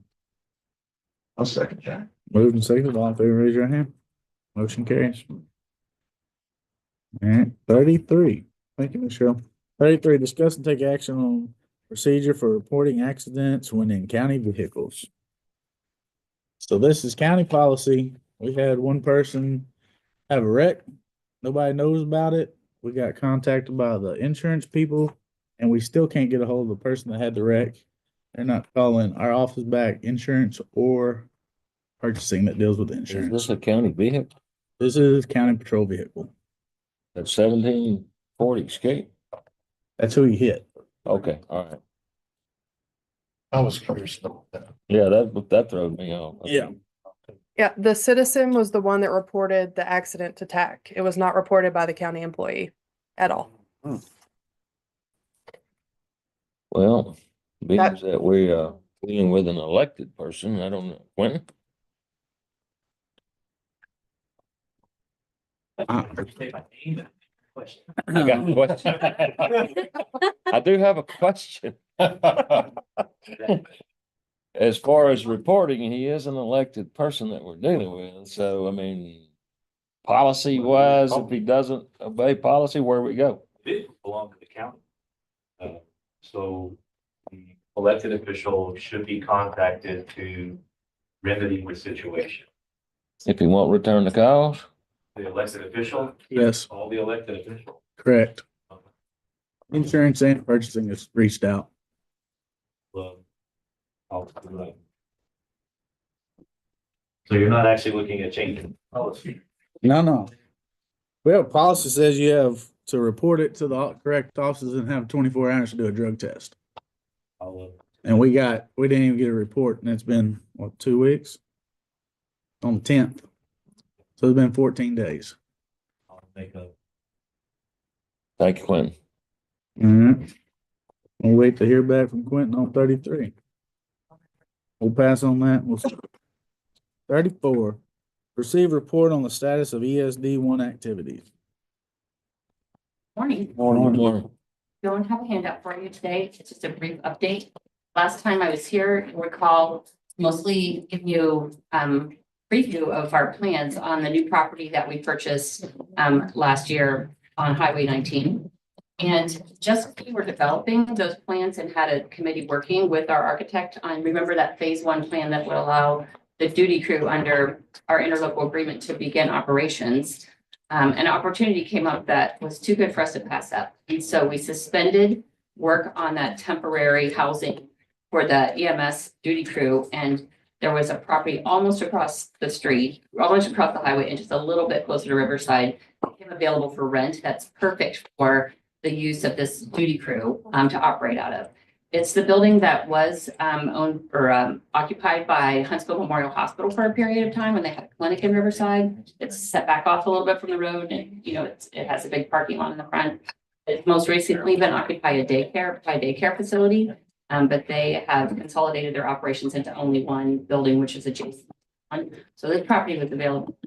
I'll second that. moved and seconded, all in favor, raise your hand. Motion carries. All right, 33. Thank you, Michelle. 33, discuss and take action on procedure for reporting accidents when in county vehicles. So this is county policy. We had one person have a wreck. Nobody knows about it. We got contacted by the insurance people and we still can't get a hold of the person that had the wreck. They're not calling our office back, insurance or purchasing that deals with Is insurance. this a county vehicle? This is county patrol vehicle. That 1740 Escape? That's who he hit. Okay, all right. I was curious about that. Yeah, that throws me off. Yeah. Yeah, the citizen was the one that reported the accident to TAC. It was not reported by the county employee at all. Well, being that we dealing with an elected person, I don't know, Quentin? I got a question. I do have a question. As far as reporting, he is an elected person that we're dealing with, so I mean, policy wise, if he doesn't obey policy, where we go? It belong to the county. So the elected official should be contacted to remedy the situation. If he won't return the calls? The elected official? Yes. All the elected officials. Correct. Insurance and purchasing has reached out. So you're not actually looking at changing policy? No. We have a policy that says you have to report it to the correct offices and have 24 hours to do a drug test. And we didn't even get a report and it's been, what, 2 weeks? On the 10th. So it's been 14 days. I'll make a. Thank you, Quentin. We'll wait to hear back from Quentin on 33. We'll pass on that. 34, receive report on the status of ESD1 activities. Morning. Morning. Don't have a handout for you today. It's just a brief update. Last time I was here, you'll recall mostly give you preview of our plans on the new property that we purchased last year on Highway 19. And just we were developing those plans and had a committee working with our architect on, remember that phase 1 plan that would allow the duty crew under our interlocal agreement to begin operations. An opportunity came up that was too good for us to pass up. And so we suspended work on that temporary housing for the EMS duty crew. And there was a property almost across the street, almost across the highway and just a little bit closer to Riverside, became available for rent. That's perfect for the use of this duty crew to operate out of. It's the building that was owned or occupied by Huntsville Memorial Hospital for a period of time when they had a clinic in Riverside. It's set back off a little bit from the road and, you know, it has a big parking lot in the front. It's most recently been occupied by a daycare facility, but they have consolidated their operations into only one building, which is adjacent. So this property was available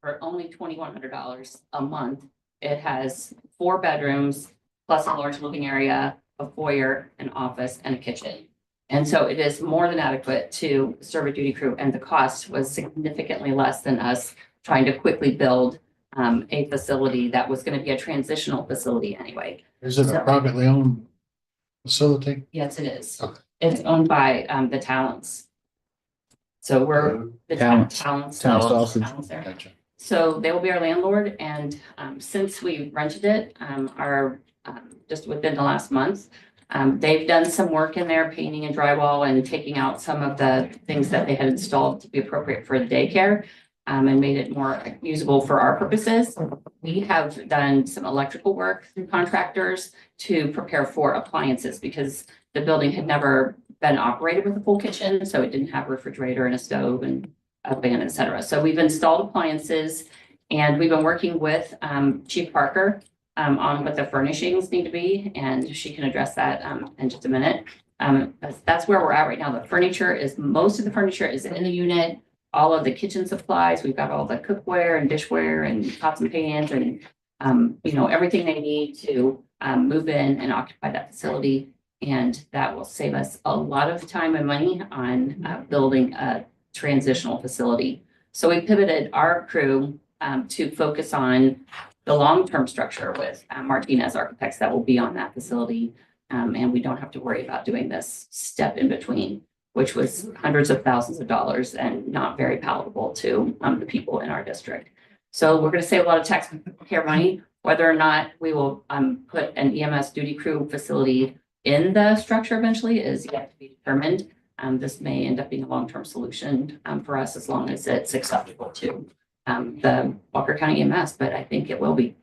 for only $2,100 a month. It has 4 bedrooms plus a large living area, a foyer, an office, and a kitchen. And so it is more than adequate to serve a duty crew, and the cost was significantly less than us trying to quickly build a facility that was going to be a transitional facility anyway. Is it a privately owned facility? Yes, it is. Okay. It's owned by the Talents. So we're the Talents. Talents. Sausage. Talents there. Gotcha. So they will be our landlord, and since we rented it, just within the last month, They've done some work in there, painting and drywall and taking out some of the things that they had installed to be appropriate for the daycare. And made it more usable for our purposes. We have done some electrical work through contractors to prepare for appliances because the building had never been operated with a full kitchen, so it didn't have a refrigerator and a stove and a fan, et cetera. So we've installed appliances and we've been working with Chief Parker on what the furnishings need to be, and she can address that in just a minute. That's where we're at right now. Most of the furniture is in the unit. All of the kitchen supplies, we've got all the cookware and dishware and pots and pans and, everything they need to move in and occupy that facility. And that will save us a lot of time and money on building a transitional facility. So we pivoted our crew to focus on the long-term structure with Martinez Architects that will be on that facility. And we don't have to worry about doing this step in between, which was hundreds of thousands of dollars and not very palatable to the people in our district. So we're going to save a lot of taxpayer money. Whether or not we will put an EMS duty crew facility in the structure eventually is yet to be determined. This may end up being a long-term solution for us as long as it's acceptable to the Walker County EMS, but I think it will be.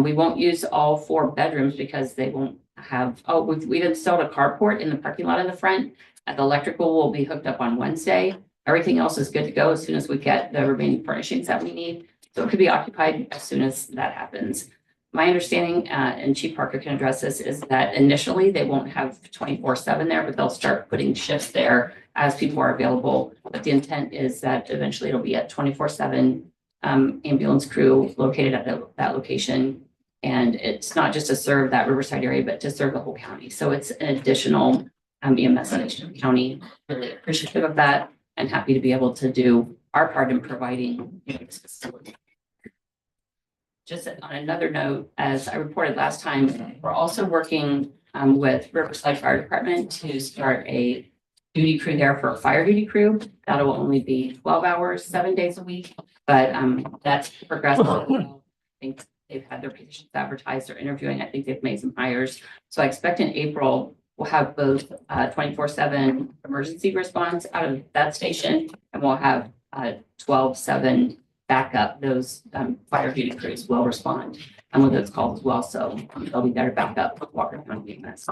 We won't use all 4 bedrooms because they won't have, we've installed a carport in the parking lot in the front. The electrical will be hooked up on Wednesday. Everything else is good to go as soon as we get the remaining furnishings that we need. So it could be occupied as soon as that happens. My understanding, and Chief Parker can address this, is that initially they won't have 24/7 there, but they'll start putting shifts there as people are available. But the intent is that eventually it'll be a 24/7 ambulance crew located at that location. And it's not just to serve that Riverside area, but to serve the whole county. So it's an additional EMS in the county. Really appreciative of that and happy to be able to do our part in providing this facility. Just on another note, as I reported last time, we're also working with Riverside Fire Department to start a duty crew there for a fire duty crew. That'll only be 12 hours, 7 days a week, but that's progressed. I think they've had their positions advertised, they're interviewing. I think they've made some hires. So I expect in April, we'll have both 24/7 emergency response out of that station, and we'll have 12/7 backup. Those fire duty crews will respond with those calls as well. So they'll be there to back up Walker County EMS.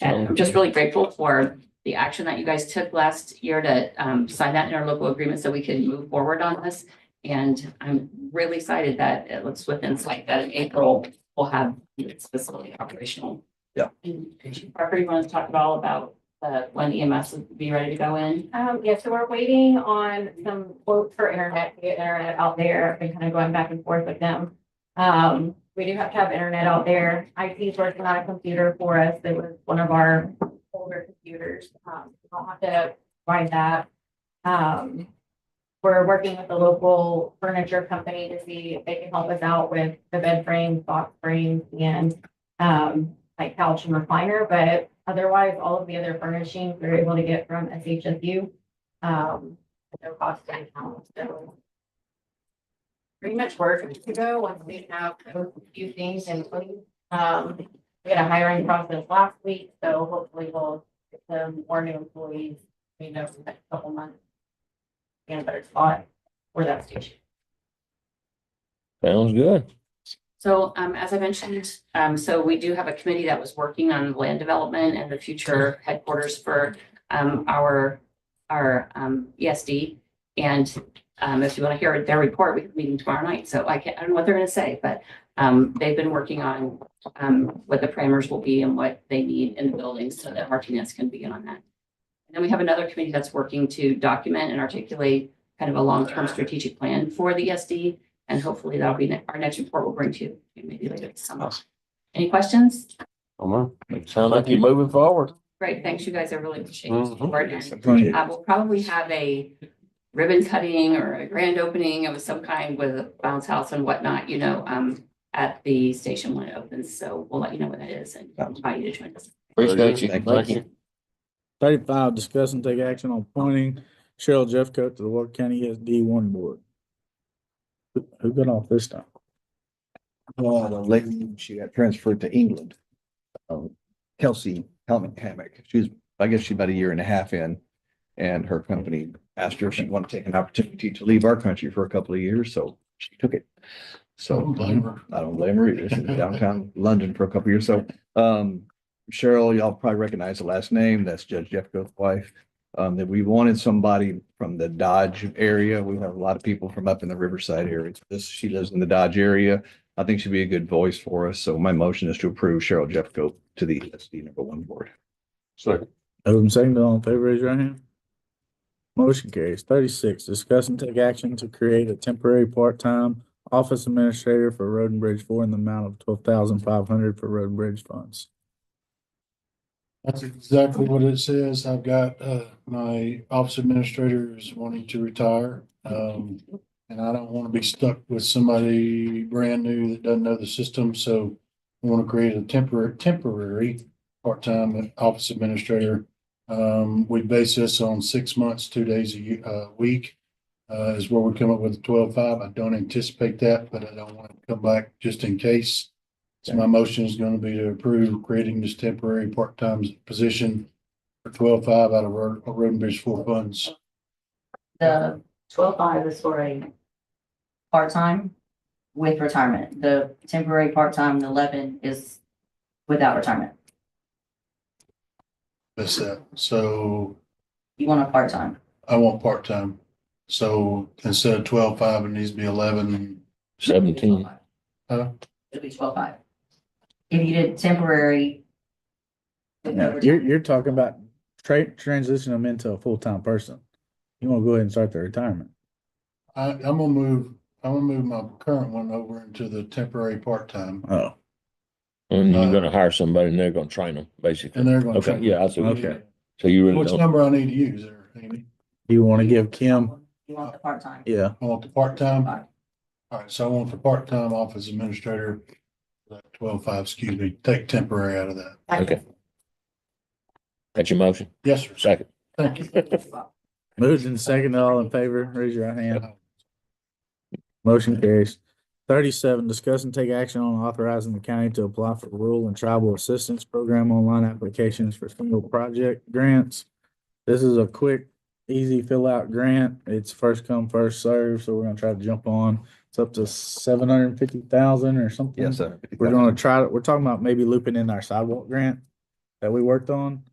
And I'm just really grateful for the action that you guys took last year to sign that in our local agreement so we can move forward on this. And I'm really excited that it looks within sight that in April we'll have this facility operational. Yeah. And Chief Parker, you want to talk about when EMS would be ready to go in? Yeah, so we're waiting on some quotes for internet, to get internet out there. I've been kind of going back and forth with them. We do have to have internet out there. IT's working on a computer for us. It was one of our older computers. I'll have to provide that. We're working with a local furniture company to see if they can help us out with the bed frames, box frames, and like couch and recliner, but otherwise, all of the other furnishings we're able to get from SHSU. At no cost to account. So pretty much we're good to go once we have a few things in place. We had a hiring process last week, so hopefully we'll get some more new employees, in the next couple months. In a better spot for that station. Sounds good. So as I mentioned, so we do have a committee that was working on land development and the future headquarters for our ESD. And if you want to hear their report, we have a meeting tomorrow night. So I don't know what they're going to say, but they've been working on what the parameters will be and what they need in the building so that Martinez can begin on that. And then we have another committee that's working to document and articulate kind of a long-term strategic plan for the ESD. And hopefully that'll be our next report we'll bring to you maybe later this summer. Any questions? Sounds like you're moving forward. Great, thanks, you guys. I really appreciate your support. And we'll probably have a ribbon cutting or a grand opening of some kind with a bounce house and whatnot, at the station when it opens. So we'll let you know when that is and invite you to join us. Appreciate you. Thank you. 35, discuss and take action on appointing Cheryl Jeffcoat to the Walker County ESD1 board. Who got off this time? The lady, she got transferred to England. Kelsey Helmet Hammock. I guess she's about a year and a half in. And her company asked her if she'd want to take an opportunity to leave our country for a couple of years, so she took it. So Don't blame her. I don't blame her either. She's in downtown London for a couple of years. So Cheryl, y'all probably recognize the last name. That's Judge Jeffco's wife. That we wanted somebody from the Dodge area. We have a lot of people from up in the Riverside area. She lives in the Dodge area. I think she'd be a good voice for us. So my motion is to approve Cheryl Jeffco to the ESD #1 board. Second. Moving second, all in favor, raise your hand. Motion carries. 36, discuss and take action to create a temporary part-time office administrator for Road and Bridge 4 in the amount of 12,500 for Road and Bridge funds. That's exactly what it says. I've got, my office administrator is wanting to retire. And I don't want to be stuck with somebody brand new that doesn't know the system, so I want to create a temporary part-time office administrator. We base this on 6 months, 2 days a week, is where we come up with 12.5. I don't anticipate that, but I don't want to come back just in case. So my motion is going to be to approve creating this temporary part-time position for 12.5 out of Road and Bridge 4 funds. The 12.5 is for a part-time with retirement. The temporary part-time, the 11 is without retirement. That's that. So You want a part-time. I want part-time. So instead of 12.5, it needs to be 11. 17. It'll be 12.5. If you did temporary. with no You're talking about transition them into a full-time person. You want to go ahead and start their retirement. I'm gonna move my current one over into the temporary part-time. Oh, And you're gonna hire somebody and they're gonna train them, basically. And they're gonna Okay, train yeah, I see. what okay. you're- So you really Which don't, number I need to use there, Amy? You want to give Kim, You want the part-time. yeah, I want the part-time. Right. All right, so I want the part-time office administrator, 12.5, excuse me, take temporary out of that. okay. That's your motion? Yes, sir. Second. Thank you. moved and second, all in favor, raise your hand. Motion carries. 37, discuss and take action on authorizing the county to apply for rural and tribal assistance program online applications for single project grants. This is a quick, easy fill out grant. It's first come, first served, so we're gonna try to jump on. It's up to 750,000 or something. Yes, sir. We're gonna we're talking about maybe looping in our sidewalk grant that we worked on,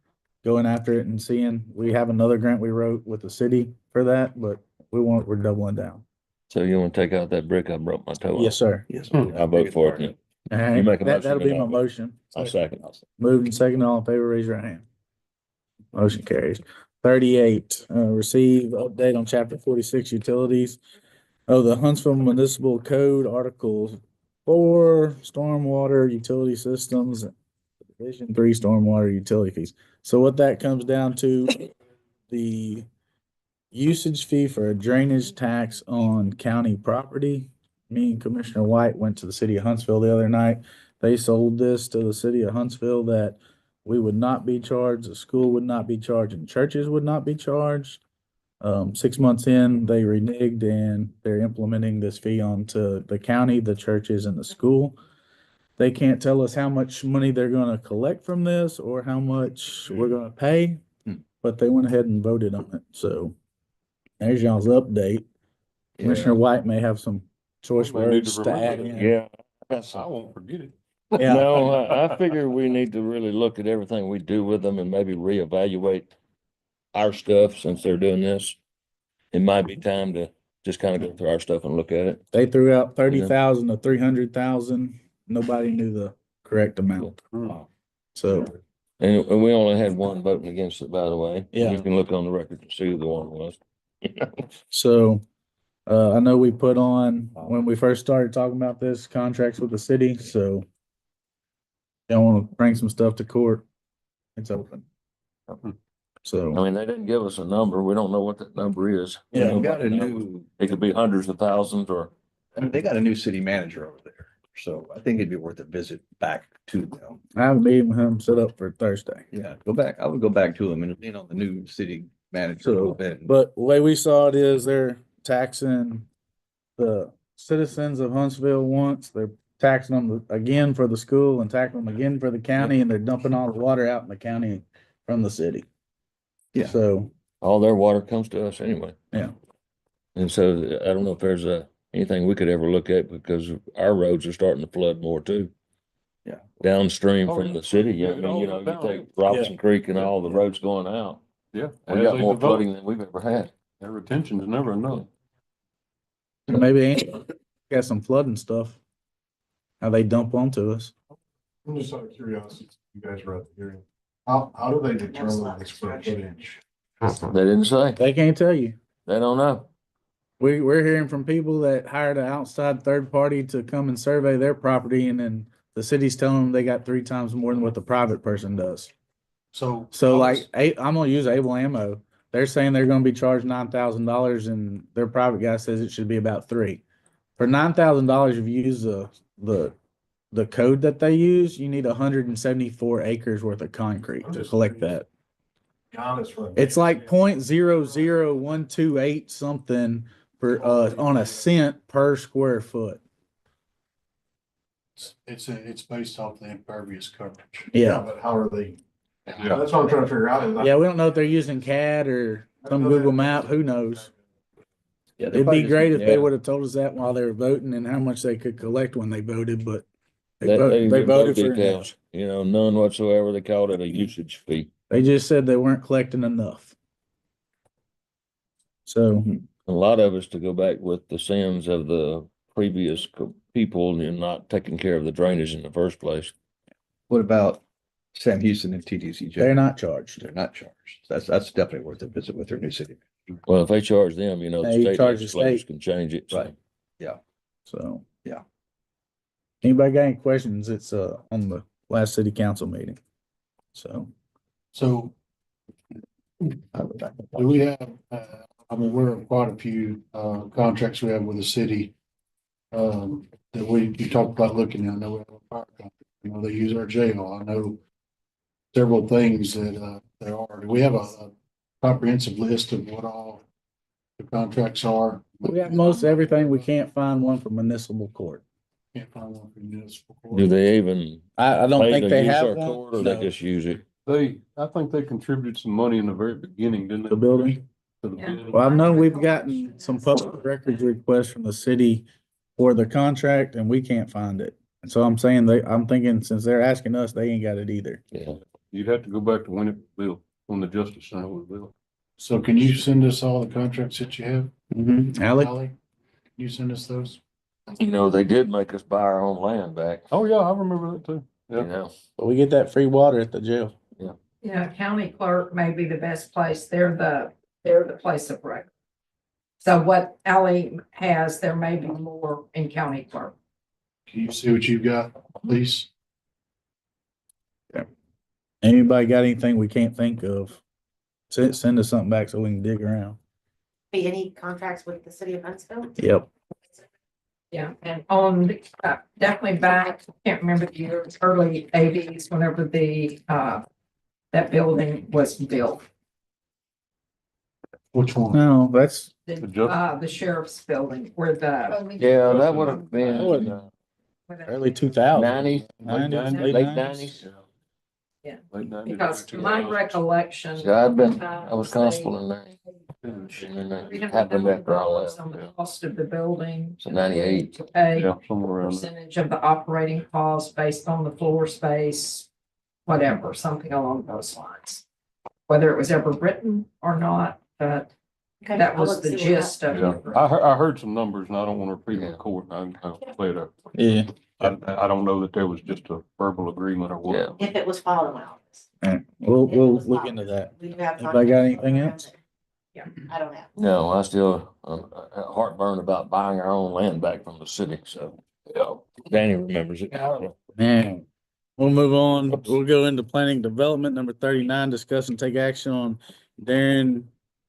going after it and seeing, we have another grant we wrote with the city for that, but we're doubling down. So you wanna take out that brick I broke my toe on? Yes, sir. Yes. I vote for it. All right, You make a motion, that'll be then my I'll vote. motion. I'll second. Moved and second, all in favor, raise your hand. Motion carries. 38, receive update on chapter 46 utilities of the Huntsville Municipal Code, Article 4, stormwater utility systems, Division 3 stormwater utility fees. So what that comes down to, the usage fee for a drainage tax on county property. Me and Commissioner White went to the city of Huntsville the other night. They sold this to the city of Huntsville that we would not be charged, the school would not be charged, and churches would not be charged. 6 months in, they reneged and they're implementing this fee onto the county, the churches, and the school. They can't tell us how much money they're gonna collect from this or how much we're gonna pay, but they went ahead and voted on it, so there's y'all's update. Commissioner White may have some choice May need words to to remember add that. in. Yeah. I won't forget it. Yeah. No, I figure we need to really look at everything we do with them and maybe reevaluate our stuff since they're doing this. It might be time to just kind of go through our stuff and look at it. They threw out 30,000 to 300,000. Nobody knew the correct amount. So, And we only had one voting against it, by the way. Yeah. You can look on the record and see who the one was. so, I know we put on, when we first started talking about this, contracts with the city, so they want to bring some stuff to court. It's open. So, I mean, they didn't give us a number. We don't know what that number is. Yeah. We got a new, It could be hundreds of thousands or. I mean, they got a new city manager over there. So I think it'd be worth a visit back to them. I have a meeting with him set up for Thursday. Yeah, go back. I would go back to them and, the new city manager a little bit. But the way we saw it is they're taxing the citizens of Huntsville once, they're taxing them again for the school and taxing them again for the county, and they're dumping all the water out in the county from the city. Yeah. So, All their water comes to us anyway. Yeah. And so I don't know if there's anything we could ever look at because our roads are starting to flood more too. Yeah. Downstream Oh, from yeah. the city. Yeah, I Yeah, mean, you know, all you down. take Robinson Creek and all the roads going out. Yeah. We as got they more develop. flooding than we've ever had. Their retention is never enough. maybe got some flooding stuff. How they dump onto us. I'm just out of curiosity, you guys were at the hearing. How do they determine the square footage? They didn't say. They can't tell you. They don't know. We're hearing from people that hired an outside third party to come and survey their property, and then the city's telling them they got 3 times more than what the private person does. So. So like, I'm gonna use Able Ammo. They're saying they're gonna be charged $9,000, and their private guy says it should be about 3. For $9,000, if you use the code that they use, you need 174 acres worth of concrete to collect that. It's like 0.00128 something per on a cent per square foot. It's based off the impervious coverage. Yeah. But how are they? That's what I'm trying to figure out. Yeah, we don't know if they're using CAD or some Google map. Who knows? Yeah, It'd be great if they would have told us that while they were voting and how much they could collect when they voted, but They didn't they give no voted for details, you know, none whatsoever. They called it a usage fee. they just said they weren't collecting enough. So A lot of it's to go back with the sins of the previous people and not taking care of the drainage in the first place. What about Sam Houston and TDCJ? they're not charged. They're not charged. That's definitely worth a visit with their new city. Well, if they charge them, you know, Yeah, the you state charge the legislators state. can change it. so. Right. So. Yeah. Anybody got any questions? It's on the last city council meeting. So. So do we have, I mean, we're in quite a few, contracts we have with the city. That you talked about looking at. I know we have a fire company, you know, they use our jail. I know several things that, there are. Do we have a comprehensive list of what all the contracts are? We got most everything. We can't find one for municipal court. Can't find one for municipal court. Do they even? I don't pay think to they use have our one. court, or they No. just use it? I think they contributed some money in the very beginning, didn't they? The building. To the Yeah. building. Well, I've known we've gotten some public records requests from the city for the contract, and we can't find it. And so I'm saying I'm thinking since they're asking us, they ain't got it either. Yeah. You'd have to go back to when it was built, when the Justice Center was built. So can you send us all the contracts that you have? Alec, Ally? Can you send us those? You know, they did make us buy our own land back, Oh, yeah, I remember that too. you Yeah. know. we get that free water at the jail. Yeah, county clerk may be the best place. They're the place of record. So what Ally has, there may be more in county clerk. Can you see what you've got, please? Anybody got anything we can't think of? Send us something back so we can dig around. Be any contracts with the city of Huntsville? Yep. Yeah, and on, definitely back, can't remember the year, early 80s, whenever that building was built. Which one? No, that's, The sheriff's building where the. Yeah, that would have been early 2000. 90s, late 90s. Yeah, Late 90s, because early my 2000s. recollection. So I was constable in there. And then that happened after I left. On the cost of the building. So 98. To pay Yeah, somewhere around there. percentage of the operating cost based on the floor space, whatever, something along those lines. Whether it was ever written or not, but Okay, that I'll was look, the see what gist of Yeah, it. I heard some numbers and I don't want to repeat them in court. I'll play it up. Yeah. I don't know that there was just a verbal agreement or what. Yeah. If it was filed in my office. We'll look into that. We do have. Anybody got contracts anything around else? it. Yeah, I don't have. No, I still, heartburn about buying our own land back from the city, so, yeah, Danny remembers it. Man, we'll move on. We'll go into planning development, number 39, discuss and take action on Darren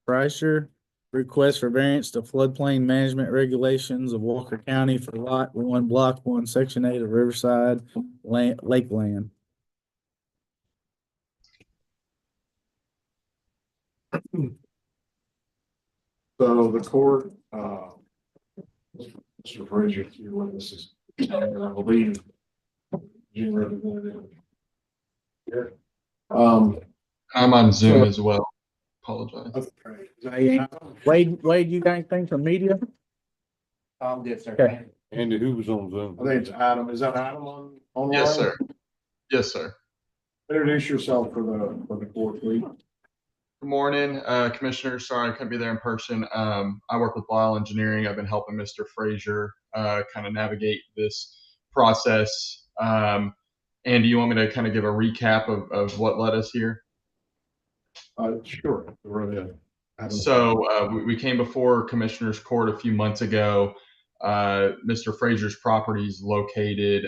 Preisher. Request for variance to floodplain management regulations of Walker County for lot 1, block 1, section 8 of Riverside Lakeland. So the court, Mr. Frazier, through witnesses, And I believe. I'm on Zoom So- as well. Apologize. Wade, you got anything from media? Good, sir. Okay. Andy, who was on Zoom? I think it's Adam. Is that Adam online? Yes, sir. Yes, sir. Introduce yourself for the board, please. Good morning, Commissioner. Sorry I couldn't be there in person. I work with Lyle Engineering. I've been helping Mr. Frazier kind of navigate this process. And do you want me to kind of give a recap of what led us here? Sure. Go right ahead. Adam. So we came before Commissioner's Court a few months ago. Mr. Frazier's property is located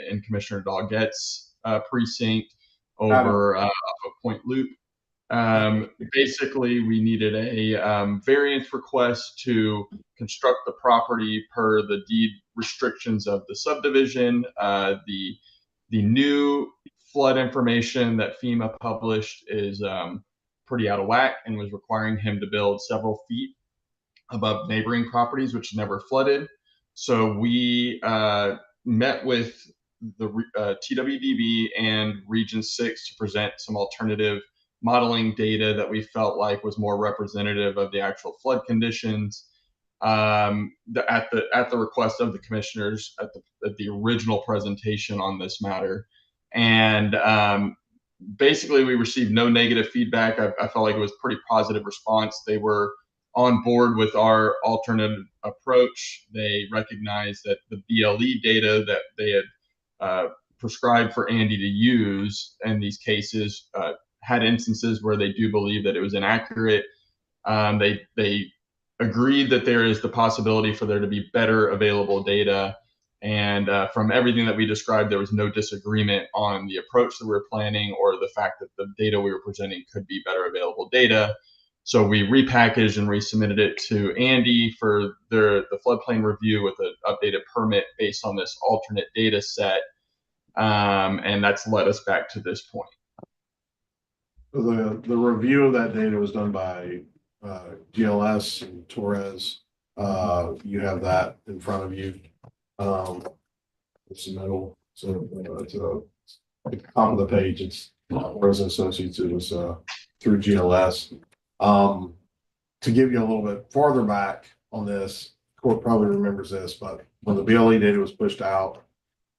in Commissioner Doggett's precinct over off of Point Loop. Basically, we needed a variance request to construct the property per the deed restrictions of the subdivision. The new flood information that FEMA published is pretty out of whack and was requiring him to build several feet above neighboring properties, which never flooded. So we met with the TWDB and Region 6 to present some alternative modeling data that we felt like was more representative of the actual flood conditions. At the request of the commissioners at the original presentation on this matter. And basically we received no negative feedback. I felt like it was a pretty positive response. They were on board with our alternative approach. They recognized that the BLE data that they had prescribed for Andy to use in these cases had instances where they do believe that it was inaccurate. They agreed that there is the possibility for there to be better available data. And from everything that we described, there was no disagreement on the approach that we were planning or the fact that the data we were presenting could be better available data. So we repackaged and resubmitted it to Andy for the floodplain review with an updated permit based on this alternate data set. And that's led us back to this point. The review of that data was done by GLS and Torres. You have that in front of you. It's the middle, so it's at the top of the page. It's Torres and Associates. It was through GLS. To give you a little bit farther back on this, the court probably remembers this, but when the BLE data was pushed out,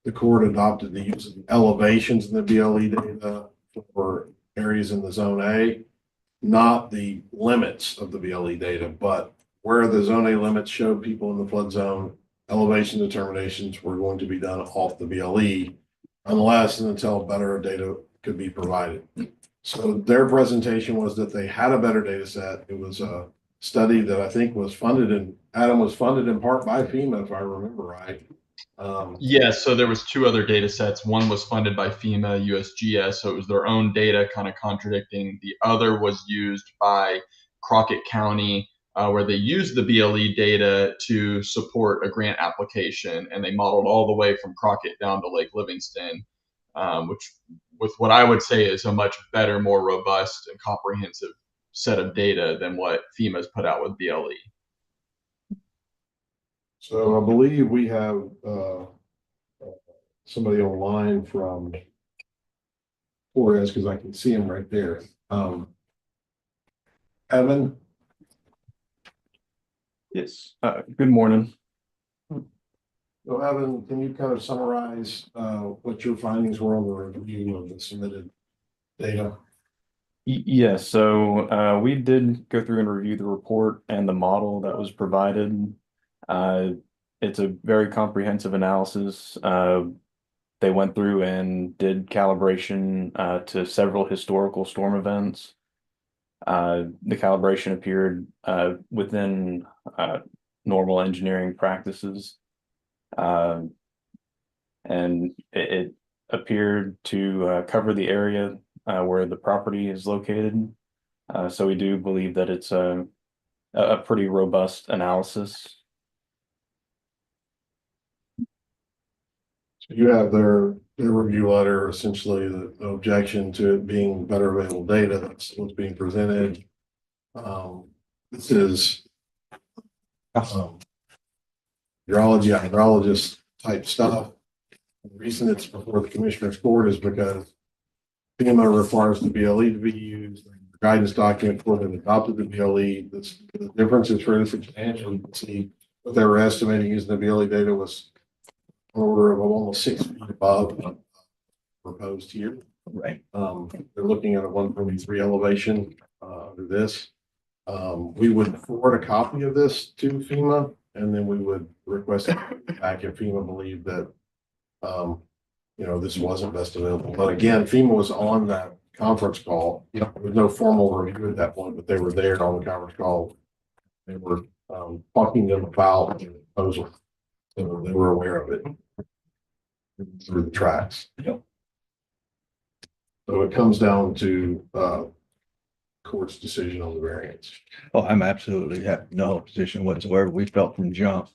the court adopted the use of elevations in the BLE data for areas in the zone A, not the limits of the BLE data, but where the zone A limits showed people in the flood zone, elevation determinations were going to be done off the BLE unless and until better data could be provided. So their presentation was that they had a better data set. It was a study that I think was funded and Adam was funded in part by FEMA, if I remember right. Yes, so there was two other data sets. One was funded by FEMA, USGS, so it was their own data kind of contradicting. The other was used by Crockett County, where they used the BLE data to support a grant application, and they modeled all the way from Crockett down to Lake Livingston, which with what I would say is a much better, more robust and comprehensive set of data than what FEMA's put out with BLE. So I believe we have somebody online from Torres because I can see him right there. Evan? Yes, good morning. So Evan, can you kind of summarize what your findings were on the review of the submitted data? Yes, so we did go through and review the report and the model that was provided. It's a very comprehensive analysis. They went through and did calibration to several historical storm events. The calibration appeared within normal engineering practices. And it appeared to cover the area where the property is located. So we do believe that it's a pretty robust analysis. So you have their review letter, essentially the objection to it being better available data. That's what's being presented. This is urology hydrologist type stuff. The reason it's before the commissioner's court is because FEMA requires the BLE to be used, the guidance document for them adopted the BLE. The difference is fairly substantial. You can see what they were estimating using the BLE data was an order of almost 6 feet above proposed here. Right. They're looking at a 143 elevation under this. We would forward a copy of this to FEMA, and then we would request it back if FEMA believed that, this wasn't best available. But again, FEMA was on that conference call. There was no formal review at that point, but they were there on the conference call. They were talking to them about the proposal, so they were aware of it through the tracks. Yep. So it comes down to court's decision on the variance. Oh, I'm absolutely have no opposition whatsoever. We felt from jump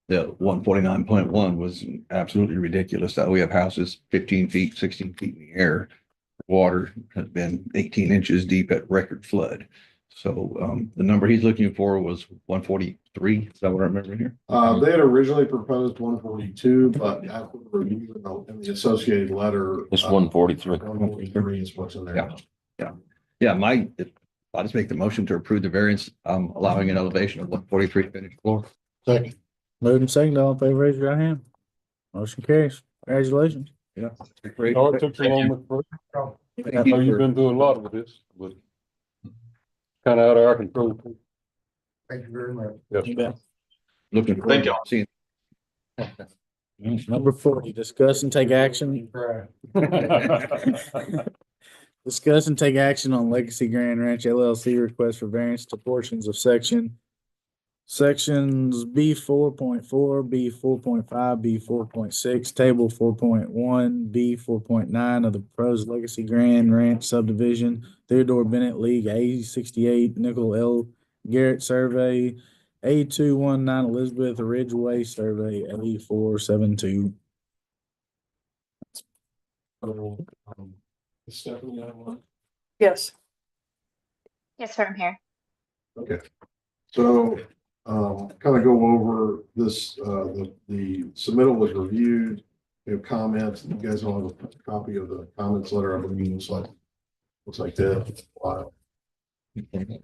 that 149.1 was absolutely ridiculous. That we have houses 15 feet, 16 feet in the air. Water has been 18 inches deep at record flood. So the number he's looking for was 143. Is that what I remember here? They had originally proposed 142, but after the review in the associated letter. It's 143. 143 is what's in there. Yeah, I'll just make the motion to approve the variance, allowing an elevation of 143 finished floor. Second. Moving second, all in favor, raise your right hand. Motion carries. Congratulations. Yeah. Oh, it took so long. I know you've been doing a lot of this, but kind of out of our control. Thank you very much. Yes. You bet. Looking forward Thank to you. seeing. Number 40, discuss and take action. Discuss and take action on Legacy Grand Ranch LLC request for variance to portions of sections B 4.4, B 4.5, B 4.6, table 4.1, B 4.9 of the proposed Legacy Grand Ranch subdivision, Theodore Bennett League, A 68, Nickel L. Garrett Survey, A 219 Elizabeth Ridgeway Survey, A 472. Stephanie, you have one? Yes. Yes, sir, I'm here. Okay, so, kind of go over this, the submittal was reviewed. We have comments. You guys all have a copy of the comments letter. I believe looks like that. Wow. I didn't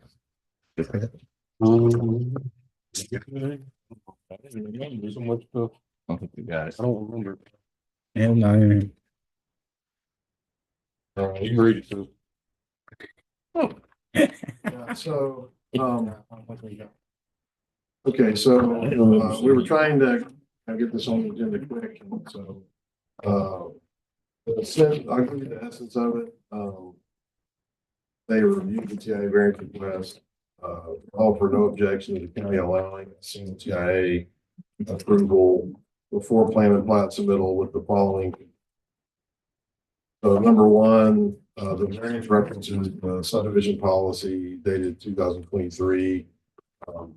remember so much stuff. I think we got it. I don't remember. And I, You can read it too. Yeah, so, okay, so, we were trying to get this on the agenda quick, and so, I'll give you the essence of it. They reviewed the TIA variance request, offered no objection to the county allowing a single TIA approval before plan and plat submittal with the following. So number one, the variance references the subdivision policy dated 2023.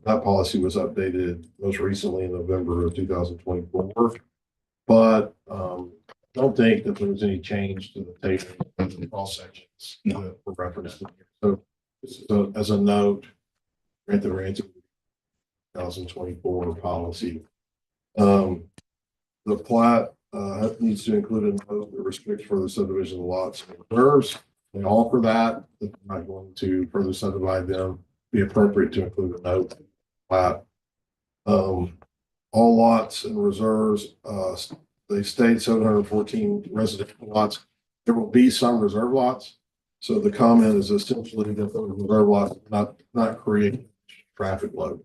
That policy was updated most recently in November of 2024. But don't think that there was any change to the table in all sections that were referenced in here. So as a note, grant the variance of 2024 policy. The plat needs to include a note that restricts further subdivision of lots and reserves. They offer that, if they're not going to further subdivide them, be appropriate to include a note. Plat. All lots and reserves, they state 714 residential lots. There will be some reserve lots. So the comment is essentially that those reserve lots not create traffic load.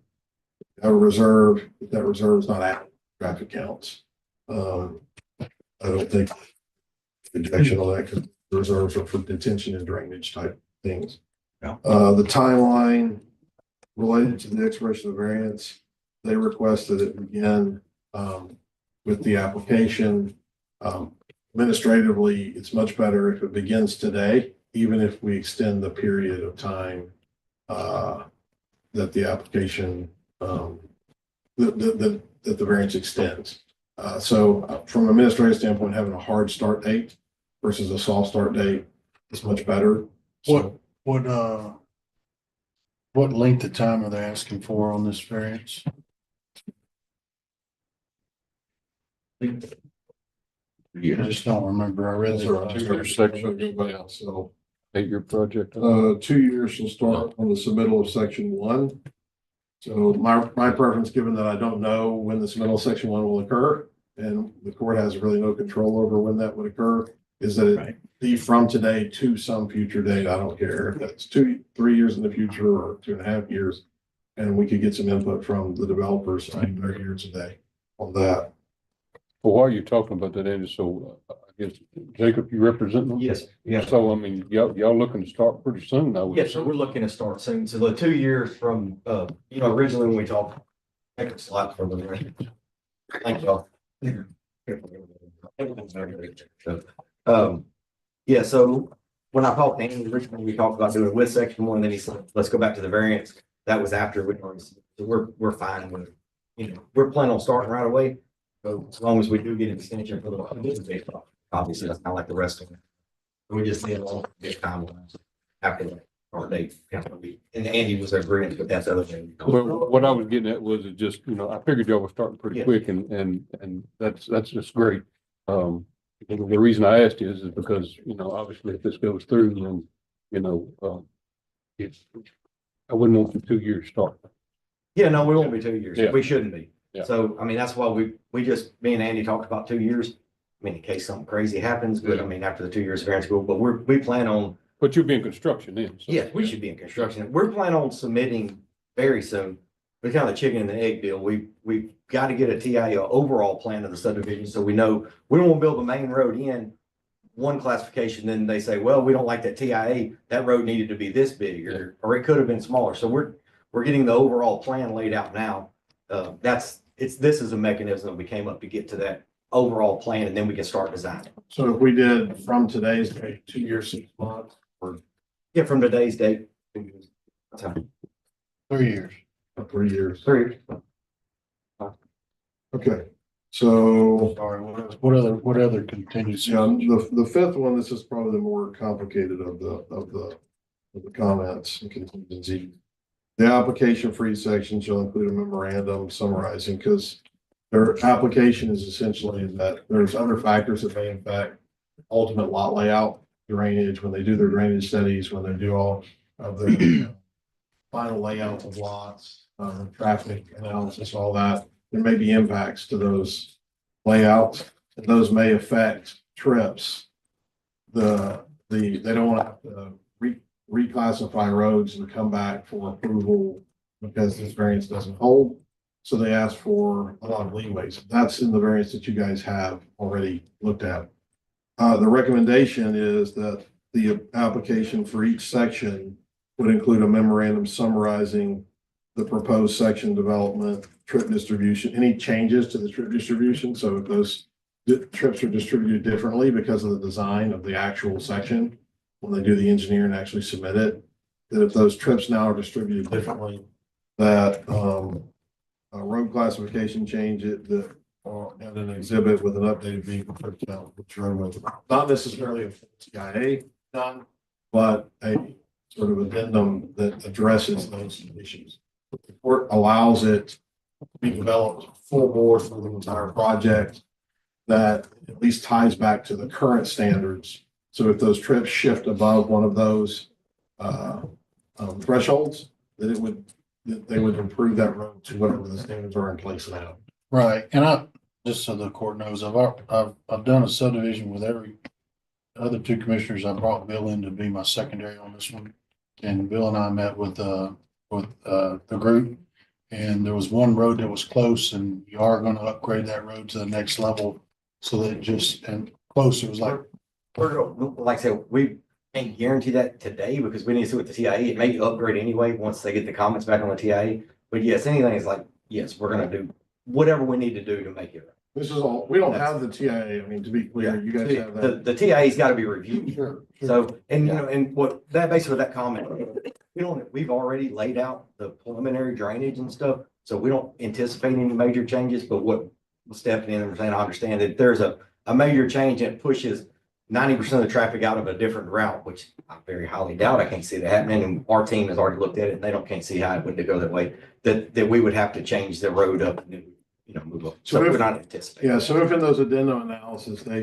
A reserve, if that reserve is not active, traffic counts. I don't think objection on that because the reserves are for detention and drainage type things. Yeah. The timeline related to the expiration of variance, they requested it begin with the application. Administratively, it's much better if it begins today, even if we extend the period of time that the application that the variance extends. So from an administrative standpoint, having a hard start date versus a soft start date is much better. So, What length of time are they asking for on this variance? I just don't remember. I read Is there a that. two-year section? Yeah, so, 8-year project? 2 years shall start on the submittal of section 1. So my preference, given that I don't know when the submittal of section 1 will occur, and the court has really no control over when that would occur, is that it be from today to some future date. I don't care if that's 2-3 years in the future or 2.5 years. And we could get some input from the developers. I'm very here today on that. Well, while you're talking about that, Andy, so I guess, Jacob, you represent them? Yes, yeah. So, I mean, y'all looking to start pretty soon, I would Yes, so we're looking to start soon. So the 2 years from, originally when we talked, take a slide from the. Thank y'all. Yeah, so when I talked to Andy originally, we talked about doing it with section 1, then he said, let's go back to the variance. That was after we already, so we're fine with, we're planning on starting right away. So as long as we do get an extension for the, obviously, that's not like the rest of it. We just need a long time after the start date. And Andy was agreeing, but that's the other thing. Well, what I was getting at was it just, I figured y'all were starting pretty Yeah. quick and that's just great. The reason I asked you is because, obviously if this goes through, then, it's, I wouldn't want the 2 years start. Yeah, no, we won't be 2 years. Yeah. We shouldn't be. Yeah. So, I mean, that's why we just, me and Andy talked about 2 years. I mean, in case something crazy happens, but I mean, after the 2 years of variance school, but we plan on. But you'll be in construction then. So. Yeah, we should be in construction. We're planning on submitting very soon. It's kind of the chicken and the egg deal. We've got to get a TIA overall plan of the subdivision. So we know we don't want to build the main road in one classification. Then they say, well, we don't like that TIA. That road needed to be this big or it could have been smaller. So we're getting the overall plan laid out now. This is a mechanism that we came up to get to that overall plan, and then we can start designing. So if we did from today's date, 2 years, 6 months, or Yeah, from today's date. 3 years. 3 years. 3. Okay, so Sorry, what other contingencies? yeah, the fifth one, this is probably the more complicated of the comments and contingencies. The application for each section shall include a memorandum summarizing, because their application is essentially that there's other factors that may impact ultimate lot layout, drainage, when they do their drainage studies, when they do all of the final layout of lots, traffic analysis, all that. There may be impacts to those layouts, and those may affect trips. They don't want to have to reclassify roads and come back for approval because this variance doesn't hold. So they ask for a lot of leeways. That's in the variance that you guys have already looked at. The recommendation is that the application for each section would include a memorandum summarizing the proposed section development, trip distribution, any changes to the trip distribution. So if those trips are distributed differently because of the design of the actual section, when they do the engineer and actually submit it, that if those trips now are distributed differently, that a road classification change it, and an exhibit with an updated vehicle trip count, which roadway, not necessarily a TIA done, but a sort of addendum that addresses those issues. The court allows it to be developed full board for the entire project that at least ties back to the current standards. So if those trips shift above one of those thresholds, that they would improve that road to whatever the standards are in place now. Right, and just so the court knows, I've done a subdivision with every other 2 commissioners. I brought Bill in to be my secondary on this one. And Bill and I met with the group, and there was one road that was close, and you are going to upgrade that road to the next level. So that and close, it was like, Like I said, we can't guarantee that today because we need to see what the TIA, it may upgrade anyway once they get the comments back on the TIA. But yes, anything is like, yes, we're gonna do whatever we need to do to make it. This is all, we don't have the TIA. I mean, to be clear, you guys have that. The TIA's got to be reviewed. Sure. So, and and what that basically that comment, we've already laid out the preliminary drainage and stuff. So we don't anticipate any major changes, but what Stephanie and I'm saying, I understand that there's a major change and it pushes 90% of the traffic out of a different route, which I very highly doubt. I can't see that happening. And our team has already looked at it and they can't see how it would go that way, that we would have to change the road up. move up. So So if- we're not anticipating. Yeah, so if in those addendum analysis, they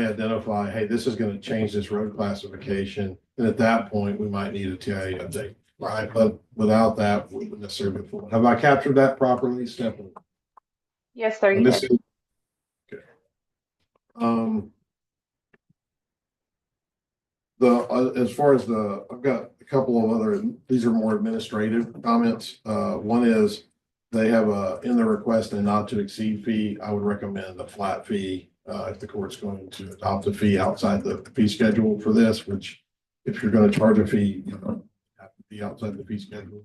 identify, hey, this is gonna change this road classification, then at that point, we might need a TIA update, right? But without that, we wouldn't necessarily move forward. Have I captured that properly, Stephanie? Yes, sir, you This did. is- Okay. As far as I've got a couple of other, these are more administrative comments. One is they have in their request a not to exceed fee. I would recommend a flat fee, if the court's going to adopt a fee outside the fee schedule for this, which if you're going to charge a fee, have to be outside the fee schedule.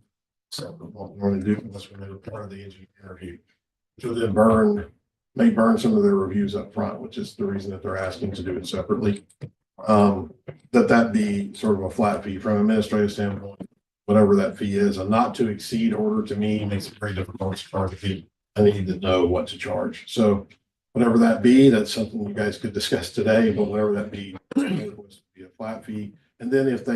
So what we're going to do unless we make it part of the engineer interview. So then may burn some of their reviews up front, which is the reason that they're asking to do it separately. That be sort of a flat fee from an administrative standpoint, whatever that fee is. A not to exceed order to me makes it very difficult to charge a fee. I need to know what to charge. So whatever that be, that's something you guys could discuss today, but whatever that be, it was be a flat fee. And then if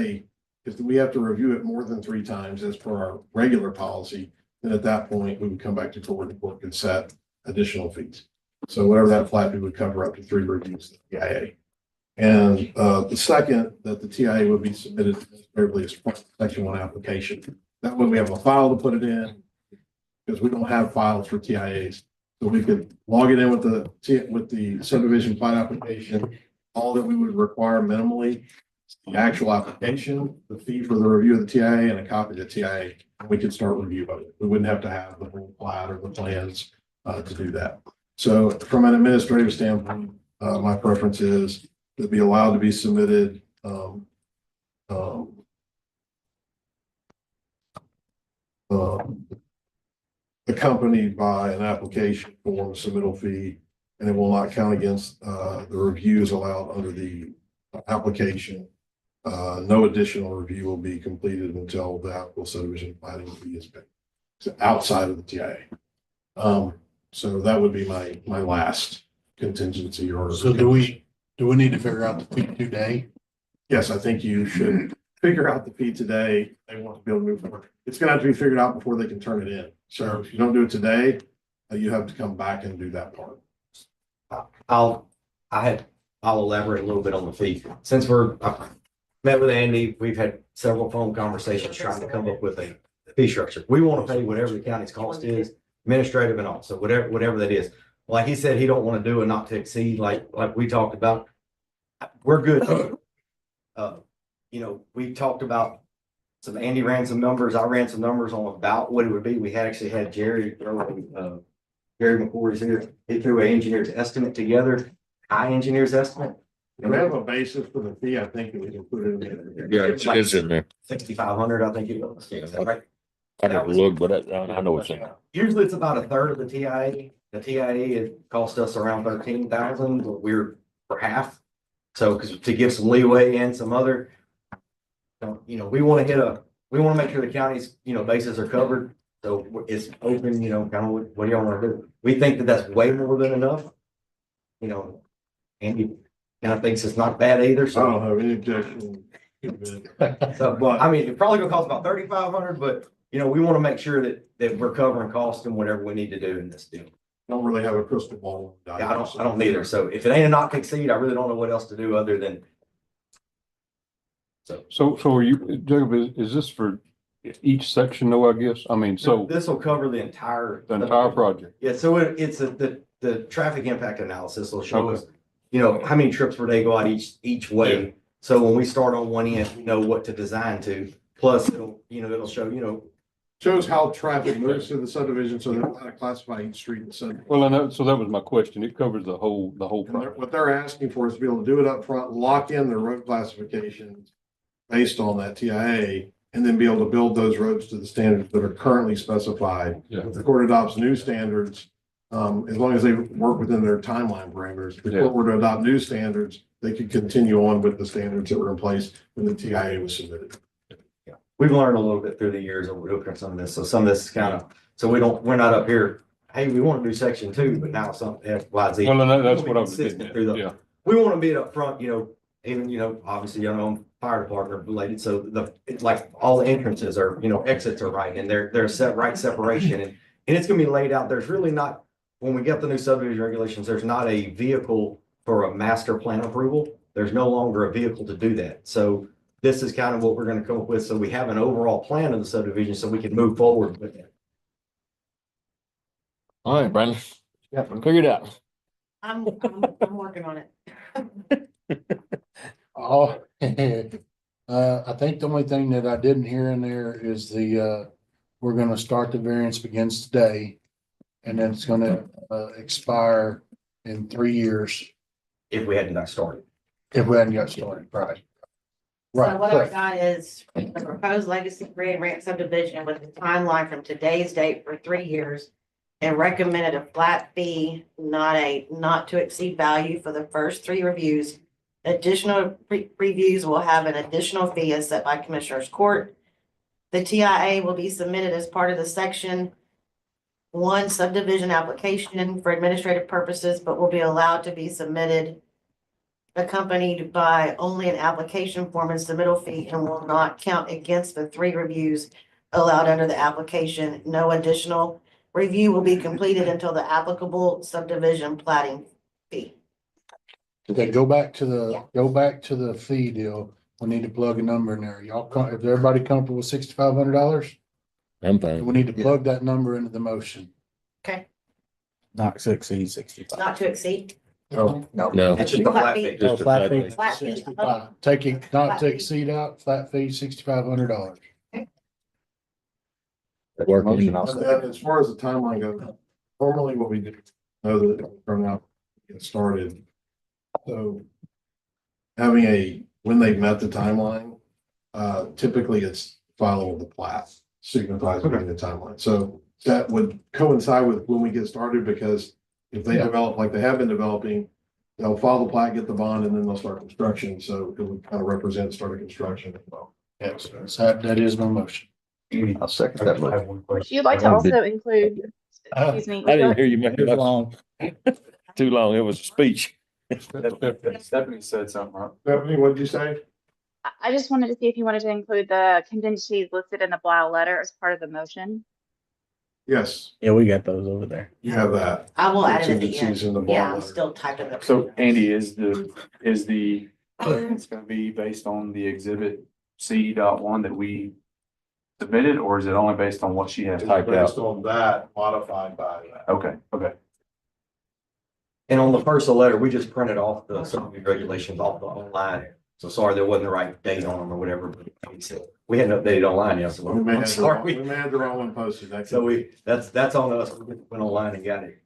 we have to review it more than 3 times as per our regular policy, then at that point, we would come back to court and court could set additional fees. So whatever that flat fee would cover up to 3 reviews of the TIA. And the second, that the TIA would be submitted administratively as part of the Section 1 application. That way we have a file to put it in, because we don't have files for TIAs. So we could log it in with the subdivision plat application. All that we would require minimally, the actual application, the fee for the review of the TIA, and a copy of the TIA. And we could start review of it. We wouldn't have to have the whole plat or the plans to do that. So from an administrative standpoint, my preference is to be allowed to be submitted accompanied by an application form, submittal fee, and it will not count against the reviews allowed under the application. No additional review will be completed until the applicable subdivision planning fee is paid. So outside of the TIA. So that would be my last contingency or. So do we need to figure out the fee today? Yes, I think you should figure out the fee today. They want to be able to move forward. It's gonna have to be figured out before they can turn it in. So if you don't do it today, you have to come back and do that part. I'll elaborate a little bit on the fee. Since I met with Andy, we've had several phone conversations trying to come up with a fee structure. We want to pay whatever the county's cost is, administrative and all, so whatever that is. Like he said, he don't want to do a not to exceed, like we talked about. We're good. We talked about Andy ran some numbers, I ran some numbers on about what it would be. We actually had Jerry McCoy's here. He threw an engineer's estimate together, high engineer's estimate. Do we have a basis for the fee? I think that we can put it in there. Yeah, it's in there. 6,500, I think it was. Right? I never looked, but I know it's in there. Usually it's about a third of the TIA. The TIA, it cost us around 13,000, but we're for half. So, because to give some leeway and some other, we want to make sure the county's, bases are covered. So it's open, kind of what do y'all want to do? We think that that's way more than enough. Andy kind of thinks it's not bad either. I So, don't have any objection. but I mean, it probably gonna cost about 3,500, but we want to make sure that we're covering costs and whatever we need to do in this deal. Don't really have a crystal ball. Yeah, I don't either. So if it ain't a not to exceed, I really don't know what else to do other than. So are you, Jacob, is this for each section though, I guess? I mean, so This will cover the entire. the entire project? Yeah, so it's the traffic impact analysis will show us, how many trips per day go out each way. So when we start on one end, we know what to design to, plus it'll show, Shows how traffic moves through the subdivision, so they're how to classify each street and subdivision. Well, I know, so that was my question. It covers the whole And project. what they're asking for is to be able to do it up front, lock in their road classifications based on that TIA, and then be able to build those roads to the standards that are currently specified. Yeah. If the court adopts new standards, as long as they work within their timeline parameters, if the court were to adopt new standards, they could continue on with the standards that were in place when the TIA was submitted. we've learned a little bit through the years of looking at some of this. So some of this is kind of, so we're not up here, hey, we want to do section 2, but now something X, Y, Z. Well, and that's We'll be what I was consistent getting through at. the- Yeah. We want to be up front, even, obviously, fire department related. So it's like all the entrances are, exits are right and they're set right separation and it's going to be laid out. There's really not when we get the new subdivision regulations, there's not a vehicle for a master plan approval. There's no longer a vehicle to do that. So this is kind of what we're gonna come up with. So we have an overall plan of the subdivision so we can move forward with it. All right, Brandon, figure it out. I'm working on it. Oh, I think the only thing that I didn't hear in there is we're gonna start the variance begins today. And then it's gonna, expire in 3 years If we hadn't got started. if we hadn't got started, right? So Right, what I've correct. got is the proposed Legacy Green Ranch subdivision with a timeline from today's date for 3 years. And recommended a flat fee, not to exceed value for the first 3 reviews. Additional reviews will have an additional fee as set by Commissioners Court. The TIA will be submitted as part of the Section 1 subdivision application for administrative purposes, but will be allowed to be submitted accompanied by only an application form and submittal fee, and will not count against the 3 reviews allowed under the application. No additional review will be completed until the applicable subdivision plating fee. Okay, go back to the fee deal. We need to plug a number in there. If everybody comfortable with $6,500, I'm fine. we need to plug that number into the motion. Okay, Not to exceed 65. not to exceed. Oh, No. It's just a flat fee. Just a flat flat fee. fee. Flat fee. 65. Take it, not to exceed out, flat fee, $6,500. Working. As far as the timeline goes, normally what we do, know that it'll turn out, get started. So having when they've met the timeline, typically it's following the plat, signifies meeting the timeline. So that would coincide with when we get started, because if they develop like they have been developing, they'll file the plat, get the bond, and then they'll start construction. So it would kind of represent start of construction as well. Yes, that is my motion. I'll second that motion. Would you like to also include, excuse me? I didn't hear you make Too it long. too long. It was a speech. Stephanie said something, right? Stephanie, what'd you say? I just wanted to see if you wanted to include the contingencies listed in the Blau letter as part of the motion. Yes, Yeah, we got those over there. you have that. I will add it at the Contingencies in end. the bond Yeah, I'm letter. still typing the. So Andy, is the it's gonna be based on the exhibit C.1 that we submitted, or is it only based on what she has typed Based out? on that, modified by that. Okay, okay. And on the first letter, we just printed off the subdivision regulations off the online. So sorry, there wasn't the right date on them or whatever, but we hadn't updated online yet, so We may I'm have sorry. the wrong one posted. So that's on us. We went online and got it.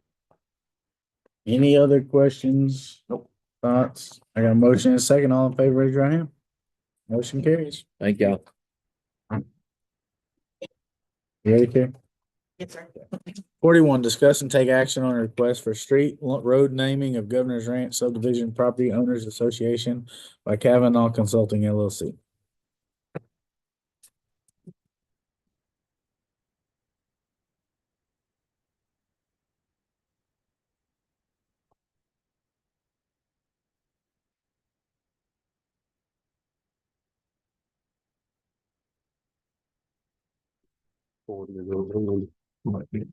Any other questions? Nope. Thoughts? I got a motion and a second. All in favor, raise your hand. Motion carries. Thank y'all. You ready, Karen? Yes, sir. 41, discuss and take action on a request for road naming of Governor's Ranch Subdivision Property Owners Association by Kavanaugh Consulting LLC. Might be,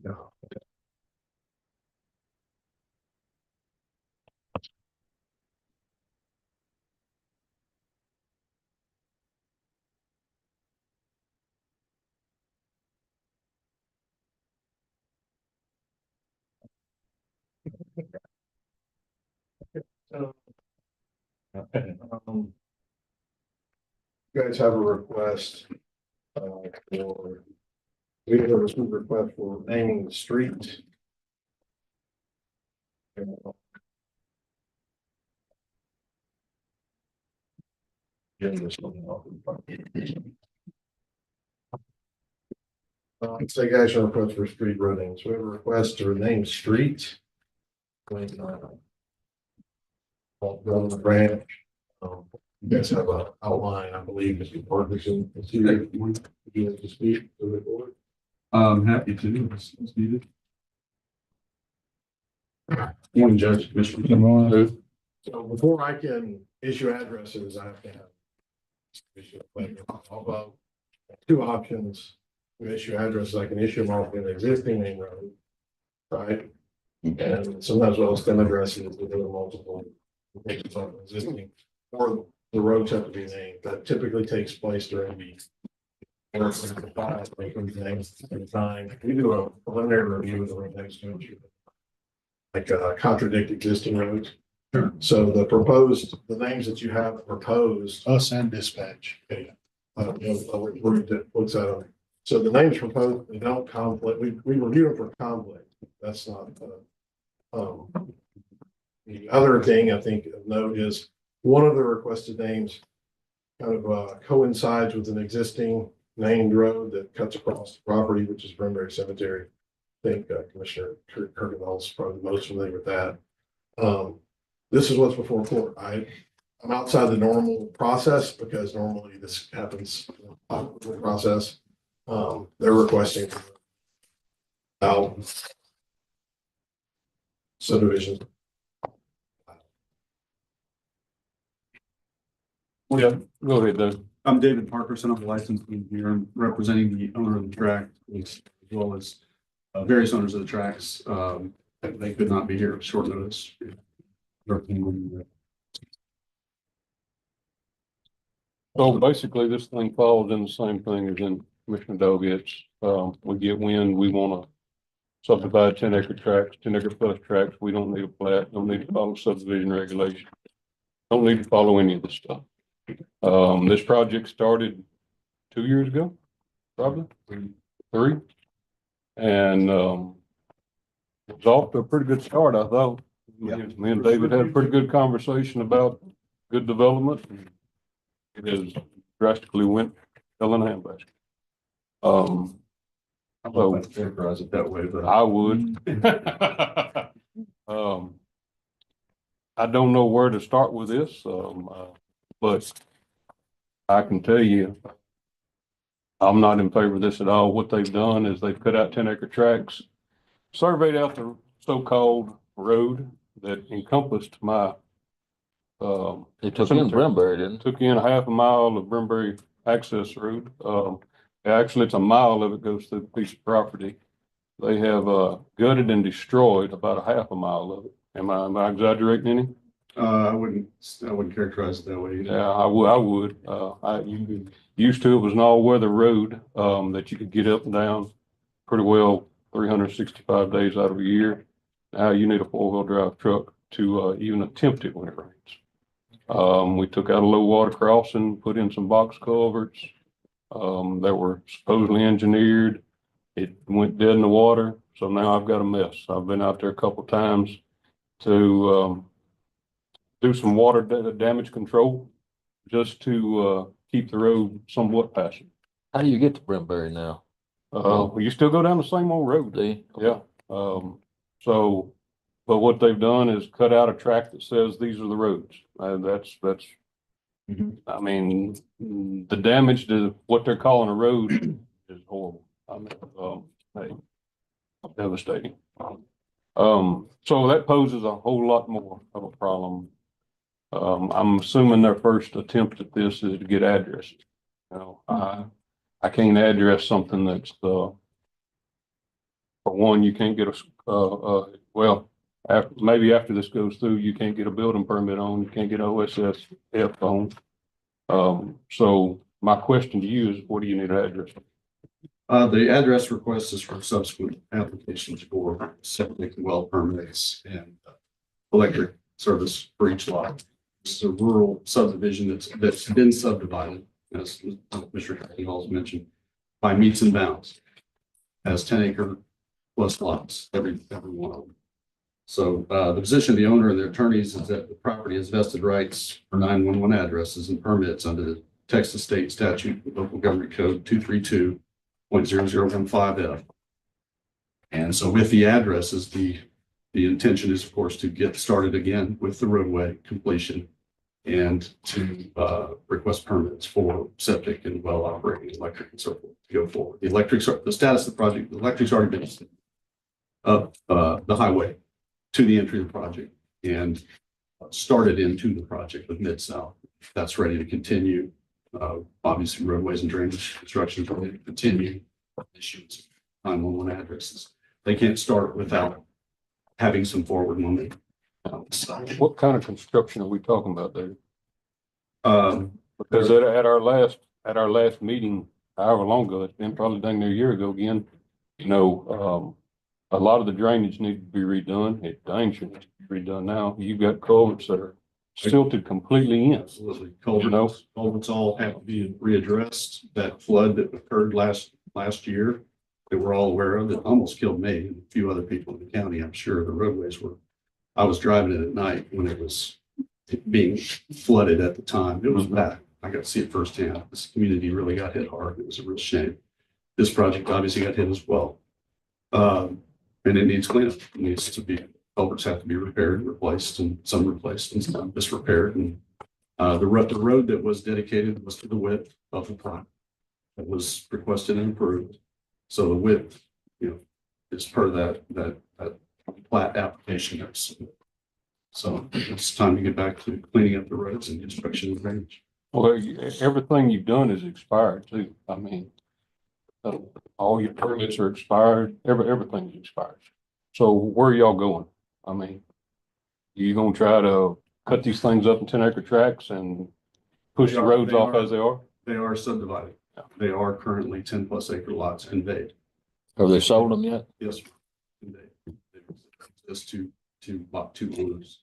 You guys have a request, we have a request for naming the street. Getting this one off in front. Take action on request for street road names. We have a request to rename street. Government branch. You guys have a outline, I believe, Mr. Ferguson. You want to speak to the board? I'm happy to, as needed. Morning, Judge, Commissioner. Good morning. So before I can issue addresses, I have to have. Issue a plan. Although, two options to issue addresses, I can issue them off an existing main road. Right, And sometimes we'll extend addresses if there are multiple locations on existing, or the roads have to be named. That typically takes place during the time. We do a preliminary review of the road next to it. Like contradict existing roads. Sure. So the names that you have proposed. Us and dispatch. What's that on? So the names proposed, they don't conflict. We review them for conflict. That's not, the other thing I think of note is one of the requested names kind of coincides with an existing named road that cuts across the property, which is Brimberry Cemetery. I think Commissioner Kirkendall is probably the most familiar with that. This is what's before court. I'm outside the normal process because normally this happens in the process. They're requesting subdivision. Yeah, go ahead, Doug. I'm David Parkerson. I'm a licensed engineer. I'm representing the owner of the tract as well as various owners of the tracks. They could not be here at short notice. So basically, this thing falls in the same thing as in Commissioner Doggett's. We get wind, we want to subdivide 10-acre tracts, 10-acre plus tracts. We don't need a plat, don't need to follow subdivision regulations. Don't need to follow any of this stuff. This project started 2 years ago, probably 3. And it was off to a pretty good start, I thought. Me and David had a pretty good conversation about good development. It has drastically went hell in a handbasket. I don't characterize it that way, but I would. I don't know where to start with this, but I can tell you, I'm not in favor of this at all. What they've done is they've cut out 10-acre tracts, surveyed out the so-called road that encompassed my It took in Brimberry, didn't it? Took in half a mile of Brimberry access road. Actually, it's a mile of it goes through the piece of property. They have gutted and destroyed about a half a mile of it. Am I exaggerating any? I wouldn't characterize it that way either. Yeah, I would. Used to, it was an all-weather road that you could get up and down pretty well 365 days out of a year. Now you need a 4-wheel drive truck to even attempt it when it rains. We took out a low water crossing, put in some box culverts that were supposedly engineered. It went dead in the water, so now I've got a mess. I've been out there a couple of times to do some water damage control just to keep the road somewhat passable. How do you get to Brimberry now? You still go down the same old road. Do you? Yeah. But what they've done is cut out a track that says these are the roads. That's. I mean, the damage to what they're calling a road is horrible. I mean, devastating. So that poses a whole lot more of a problem. I'm assuming their first attempt at this is to get addresses. You know, I can't address something that's, for one, you can't get maybe after this goes through, you can't get a building permit on, you can't get OSSF on. So my question to you is, what do you need an address? The address request is for subsequent applications for septic well permits and electric service for each lot. This is a rural subdivision that's been subdivided, as Mr. Kirkendall mentioned, by meets and bounds. Has 10-acre plus lots, every one of them. So the position of the owner and their attorneys is that the property has vested rights for 911 addresses and permits under the Texas State Statute, Local Government Code 232.0015F. And so with the addresses, the intention is, of course, to get started again with the roadway completion and to request permits for septic and well operating electric and so forth to go forward. The status of the project, the electric's already been up the highway to the entry of the project and started into the project with Mid-South. That's ready to continue. Obviously, roadways and drainage construction is ready to continue. Issues 911 addresses. They can't start without having some forward momentum. What kind of construction are we talking about there? Um, Because at our last meeting, however long ago, it's been probably dang near a year ago again, you know, a lot of the drainage needs to be redone. It dang sure needs to be redone now. You've got culverts that are silted completely in. Absolutely. You know? Culverts all have to be readdressed. That flood that occurred last year that we're all aware of, that almost killed me and a few other people in the county. I'm sure the roadways were, I was driving it at night when it was being flooded at the time. It was bad. I got to see it firsthand. This community really got hit hard. It was a real shame. This project obviously got hit as well. And it needs cleanup. It needs to be, culverts have to be repaired, replaced, and some replaced and some just repaired. And the road that was dedicated was to the width of the plat that was requested and approved. So the width, you know, is per that plat application. So it's time to get back to cleaning up the roads and construction of drainage. Well, everything you've done is expired too. I mean, all your permits are expired, everything's expired. So where are y'all going? I mean, you gonna try to cut these things up in 10-acre tracts and push the roads off as they are? They are subdivided. They are currently 10+ acre lots conveyed. Have they sold them yet? Yes. Conveyed. Just two owners.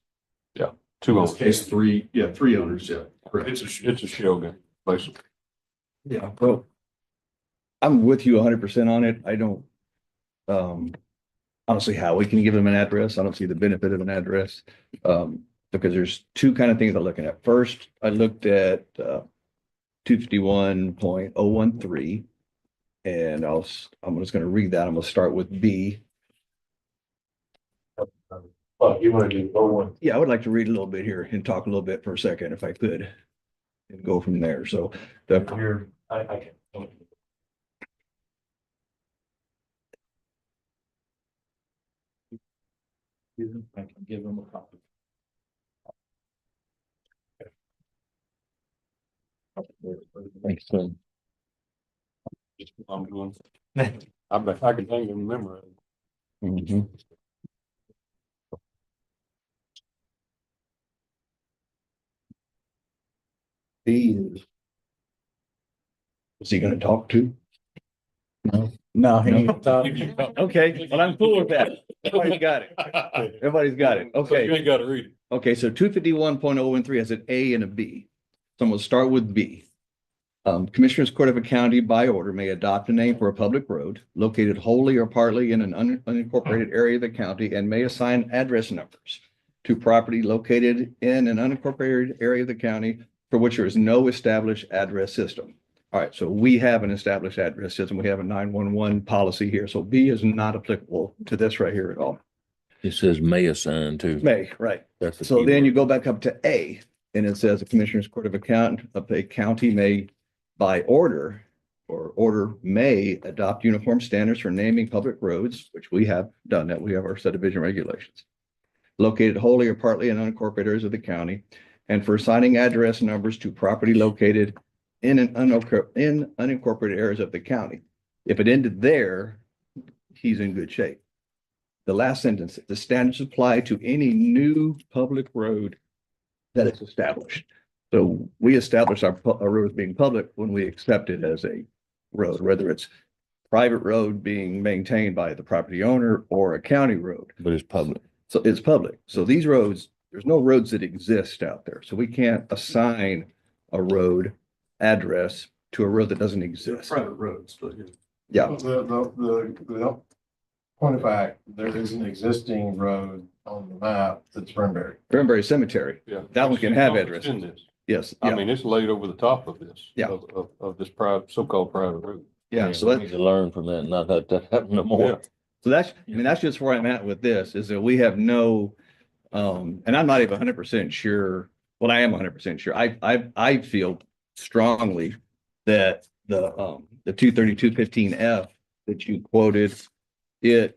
Yeah, In this case, three owners, yeah. Correct. It's a shell game, basically. Yeah, well, I'm with you 100% on it. I don't, honestly, how we can give them an address. I don't see the benefit of an address. Because there's two kind of things I'm looking at. First, I looked at 251.013. And I'm just going to read that. I'm going to start with B. Well, you want to do O1? Yeah, I would like to read a little bit here and talk a little bit for a second, if I could, and go from there. So I can. I can give them a copy. Thanks, Tim. Just what I'm doing. I bet I can think and remember it. Mhm. Is he going to talk to? No, he No. ain't talking. Okay, well, I'm cool with that. Everybody's got it. Everybody's got it. So Okay. you ain't gotta read it. Okay, so 251.013 has an A and a B. So I'm gonna start with B. Commissioners Court of a county by order may adopt a name for a public road located wholly or partly in an unincorporated area of the county and may assign address numbers to property located in an unincorporated area of the county for which there is no established address system. All right, so we have an established address system. We have a 911 policy here. So B is not applicable to this right here at all. It says may assign too. May, right. That's the So key then word. you go back up to A, and it says the Commissioners Court of Account of a county may, by order, or order may adopt uniform standards for naming public roads, which we have done that. We have our subdivision regulations. Located wholly or partly in unincorporated areas of the county, and for assigning address numbers to property located in unincorporated areas of the county. If it ended there, he's in good shape. The last sentence, the standards apply to any new public road that is established. So we establish our road as being public when we accept it as a road, whether it's private road being maintained by the property owner or a county road. But it's public. So it's public. So these roads, there's no roads that exist out there. So we can't assign a road address to a road that doesn't exist. Private roads, but Yeah. The point of fact, there is an existing road on the map that's Burnberry. Granbury Cemetery. Yeah. That one can have It's addresses. in this. Yes. I Yeah. mean, it's laid over the top of this. Yeah. Of this private, so-called private road. Yeah. So we that's, need to learn from that and not have that happen no more. Yeah. so that's, I mean, that's just where I'm at with this, is that we have no, and I'm not even 100% sure. Well, I am 100% sure. I feel strongly that the 232.15F that you quoted, and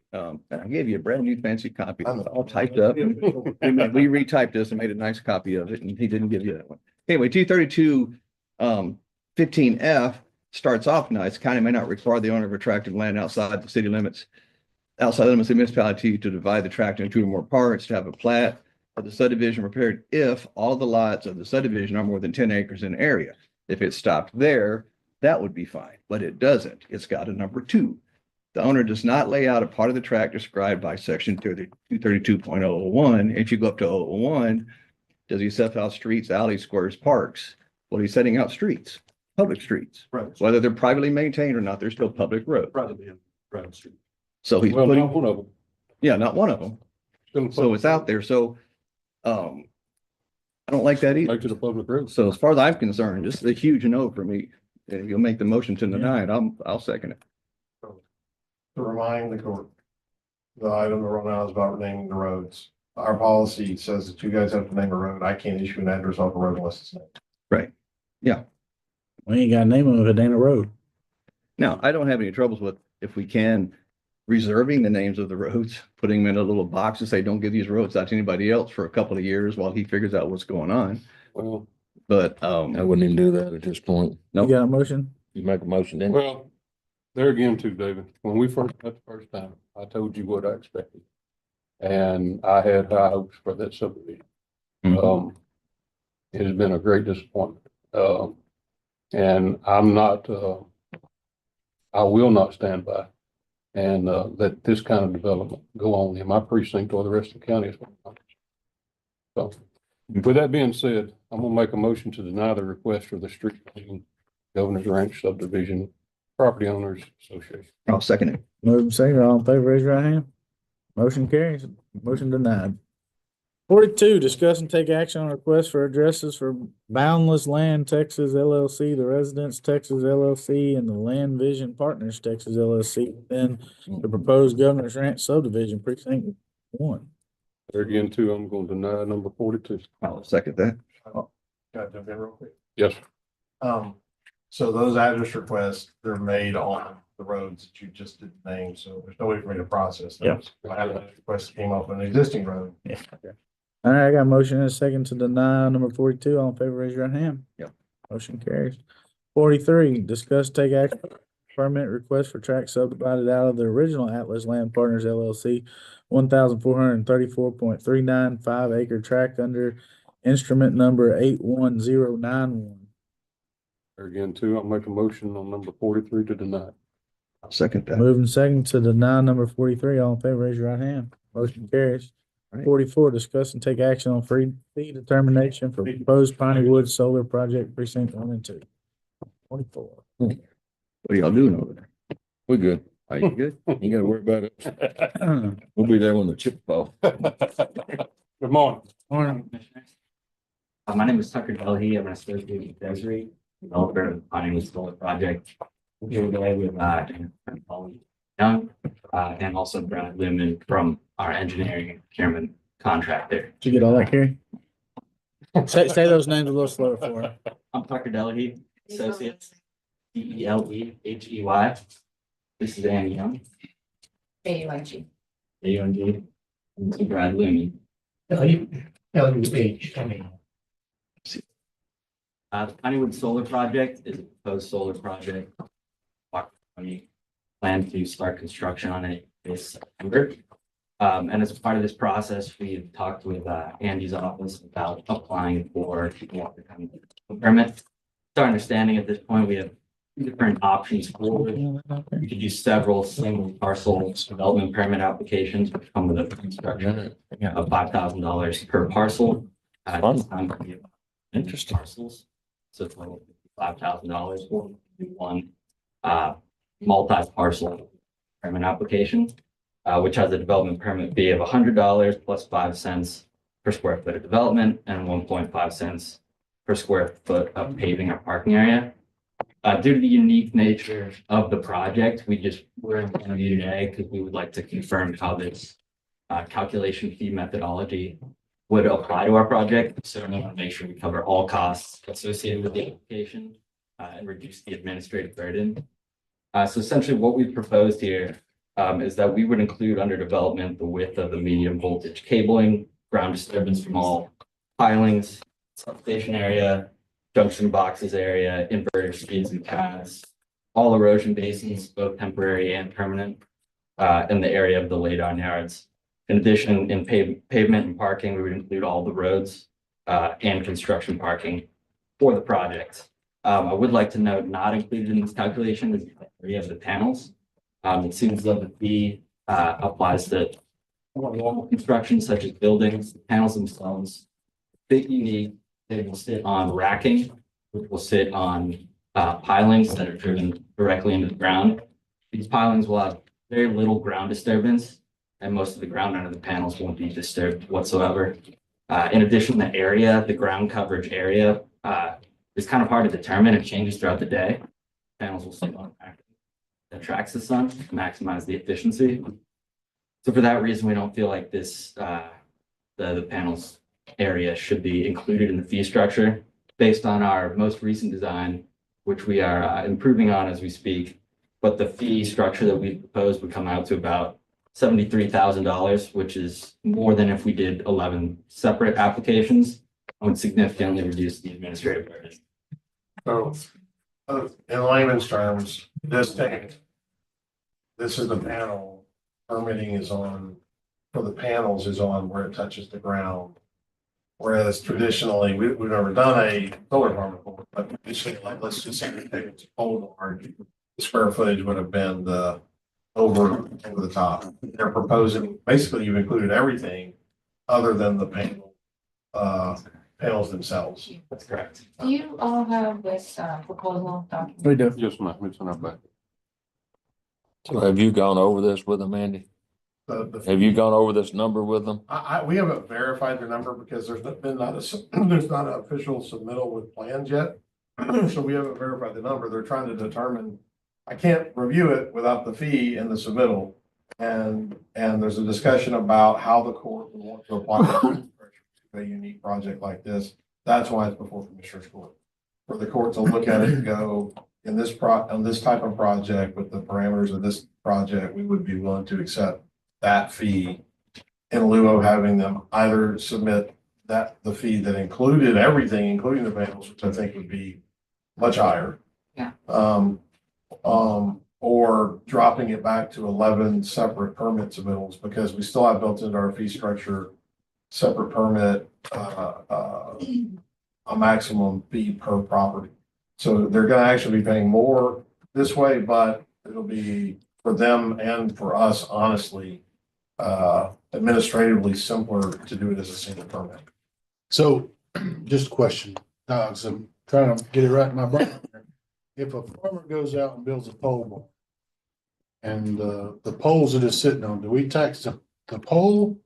I gave you a brand new fancy copy, all typed up. We retyped this and made a nice copy of it, and he didn't give you that one. Anyway, 232.15F starts off nice. County may not require the owner of a tract of land outside the city limits outside limits of the municipality to divide the tract into two or more parts, to have a plat of the subdivision prepared if all the lots of the subdivision are more than 10 acres in area. If it stopped there, that would be fine, but it doesn't. It's got a number 2. The owner does not lay out a part of the tract described by section 232.001. If you go up to 001, does he set out streets, alleys, squares, parks? Well, he's setting out streets, public streets. Right. Whether they're privately maintained or not, they're still public roads. Privately, private street. So he's Well, putting, not one of them. yeah, not one of them. So it's out there. So, I don't like that either. Make it a public road. So as far as I'm concerned, this is a huge no for me. If you'll make the motion to deny it, I'll second it. To remind the court, the item that right now is about renaming the roads. Our policy says that you guys have to name a road. I can't issue an address off a road unless it's named. Right. Yeah. We ain't got a name of it, it ain't a road. Now, I don't have any troubles with, if we can, reserving the names of the roads, putting them in a little box and say, don't give these roads out to anybody else for a couple of years while he figures out what's going on. Well, But, I wouldn't even do that at this point. You Nope. got a motion? You make a motion, then well, there again too, David, when we first met the first time, I told you what I expected. And I had high hopes for that subdivision. It has been a great disappointment. And I'm not, I will not stand by and let this kind of development go on in my precinct or the rest of the county. So with that being said, I'm gonna make a motion to deny the request for the street cleaning Governor's Ranch subdivision property owners association. I'll second it. Moving second, all in favor, raise your right hand. Motion carries, motion denied. 42, discuss and take action on request for addresses for Boundless Land Texas LLC, the Residence Texas LLC, and the Land Vision Partners Texas LLC, then the proposed Governor's Ranch subdivision precinct 1. There again too, I'm gonna deny number 42. I'll second that. Can I jump in real quick? Yes. So those address requests, they're made on the roads that you just did name, so there's no way for me to process those. If I have a request that came up on an existing road. Yeah. All right, I got a motion and a second to deny number 42. All in favor, raise your right hand. Yep. Motion carries. 43, discuss take action permit request for tract subdivided out of the original Atlas Land Partners LLC, 1,434.395 acre tract under instrument number 81091. There again too, I'll make a motion on number 43 to deny. I'll second that. Moving second to deny number 43. All in favor, raise your right hand. Motion carries. Right. 44, discuss and take action on fee determination for proposed Piney Woods Solar Project Precinct 1 and 2. 44. What are y'all doing over there? we're good. Are you good? You gotta worry about it. We'll be there when the chip fall. Good morning. Morning. My name is Tucker Delhey. I'm an associate with Desiree, developer of the Piney Woods Solar Project. We're here today with Paul Young and also Brad Lumen from our engineering and procurement contractor. Did you get all that, Kerry? Say those names a little slower for me. I'm Tucker Delhey, Associates, DELEHEY. This is Annie Young, AUNG. AUNG, and this is Brad Lumen. The Piney Woods Solar Project is a proposed solar project. We plan to start construction on it this September. And as part of this process, we've talked with Andy's office about applying for a permit. It's our understanding at this point, we have different options for it. You could use several single parcel development permit applications, which come with a construction of $5,000 per parcel. This time we have interesting parcels. So it's like $5,000 for one multi-parcel permit application, which has a development permit fee of $100 plus 5 cents per square foot of development and 1.5 cents per square foot of paving or parking area. Due to the unique nature of the project, we're in front of you today because we would like to confirm how this calculation fee methodology would apply to our project. So we want to make sure we cover all costs associated with the application and reduce the administrative burden. So essentially what we've proposed here is that we would include under development the width of the medium voltage cabling, ground disturbance from all pilings, substation area, junction boxes area, inverter skids and pads, all erosion basins, both temporary and permanent, in the area of the Ladon yards. In addition, in pavement and parking, we would include all the roads and construction parking for the project. I would like to note, not included in this calculation is the area of the panels. It seems that the fee applies to more normal construction such as buildings. The panels themselves, bit unique. They will sit on racking, which will sit on pilings that are driven directly into the ground. These pilings will have very little ground disturbance, and most of the ground under the panels won't be disturbed whatsoever. In addition, the ground coverage area is kind of hard to determine. It changes throughout the day. Panels will sit on rack that tracks the sun to maximize the efficiency. So for that reason, we don't feel like this the panels area should be included in the fee structure. Based on our most recent design, which we are improving on as we speak, but the fee structure that we proposed would come out to about $73,000, which is more than if we did 11 separate applications, and would significantly reduce the administrative burden. So, in layman's terms, this is the panel, permitting is on, for the panels is on where it touches the ground. Whereas traditionally, we've never done a solar farm before, but traditionally, like, let's just say it's a pole barn, the square footage would have been the over the top. They're proposing, basically, you've included everything other than the panels themselves. That's correct. Do you all have this proposal document? We do. Yes, ma'am, it's in our back. So have you gone over this with them, Andy? Have you gone over this number with them? We haven't verified the number because there's not an official submittal with plans yet. So we haven't verified the number. They're trying to determine, I can't review it without the fee and the submittal. And there's a discussion about how the court would want to apply to a unique project like this. That's why it's before Commissioner's Court. For the court to look at it and go, on this type of project with the parameters of this project, we would be willing to accept that fee in lieu of having them either submit the fee that included everything, including the panels, which I think would be much higher. Yeah. Or dropping it back to 11 separate permit submittals, because we still have built into our fee structure separate permit, a maximum fee per property. So they're going to actually be paying more this way, but it'll be for them and for us, honestly, administratively simpler to do it as a single permit. So just a question, Dogs, I'm trying to get it right in my brain. If a farmer goes out and builds a pole barn and the poles that it's sitting on, do we tax the pole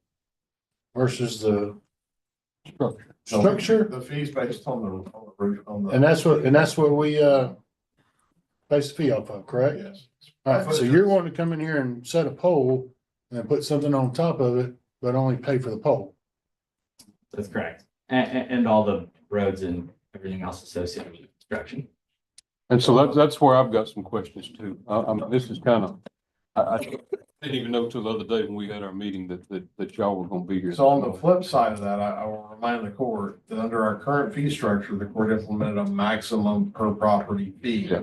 versus the structure? The fees based on the roof, And that's what we base the fee off of, correct? Yes. All right, so you're wanting to come in here and set a pole and put something on top of it, but only pay for the pole. That's correct. And all the roads and everything else associated with construction. And so that's where I've got some questions too. This is kind of, I didn't even know till the other day when we had our meeting that y'all were gonna be here. So on the flip side of that, I will remind the court that under our current fee structure, the court implemented a maximum per property fee. Yeah.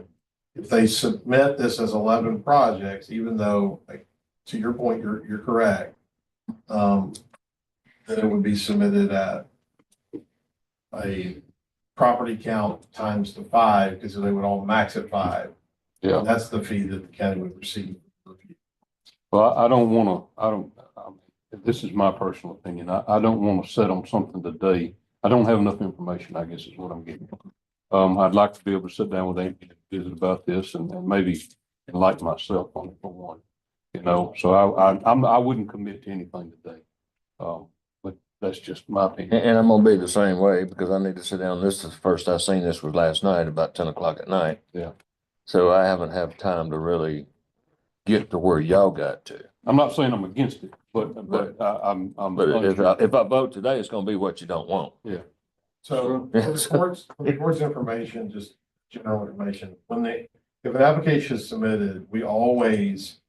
If they submit this as 11 projects, even though, like, to your point, you're correct, then it would be submitted at a property count times the 5, because they would all max at 5. Yeah. And that's the fee that the county would receive. Well, this is my personal opinion. I don't want to set on something today. I don't have enough information, I guess is what I'm getting. I'd like to be able to sit down with Amy and visit about this and maybe enlighten myself on it for one, so I wouldn't commit to anything today. But that's just my opinion. And I'm gonna be the same way because I need to sit down. This is the first I seen this was last night about 10 o'clock at night. Yeah. So I haven't had time to really get to where y'all got to. I'm not saying I'm against it, but I'm. But if I vote today, it's gonna be what you don't want. Yeah. So for the court's information, just general information, if an application is submitted, we always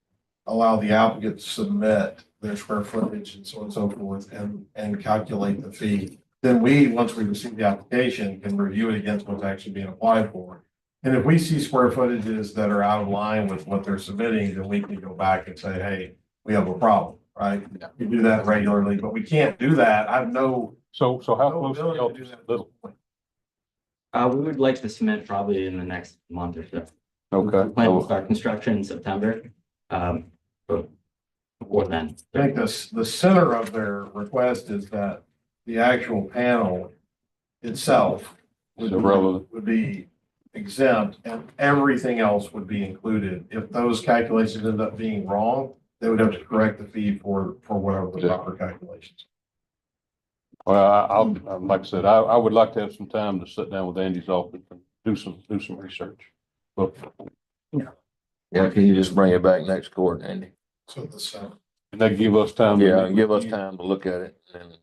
allow the applicant to submit their square footage and so on and so forth and calculate the fee. Then we, once we receive the application, can review it against what's actually being applied for And if we see square footages that are out of line with what they're submitting, then we can go back and say, hey, we have a problem, right? We do that regularly, but we can't do that. I have no. So how no close are ability y'all to do to that. Little? We would like to submit probably in the next month or so. Okay. We plan to start construction in September. But before then. I think the center of their request is that the actual panel itself Is irrelevant. would be exempt and everything else would be included. If those calculations end up being wrong, they would have to correct the fee for whatever the proper calculations. Well, like I said, I would like to have some time to sit down with Andy's office and do some research. But Yeah, can you just bring it back next court, Andy? So this, and they give us time. to Yeah, meet and give with us you. time to look at it and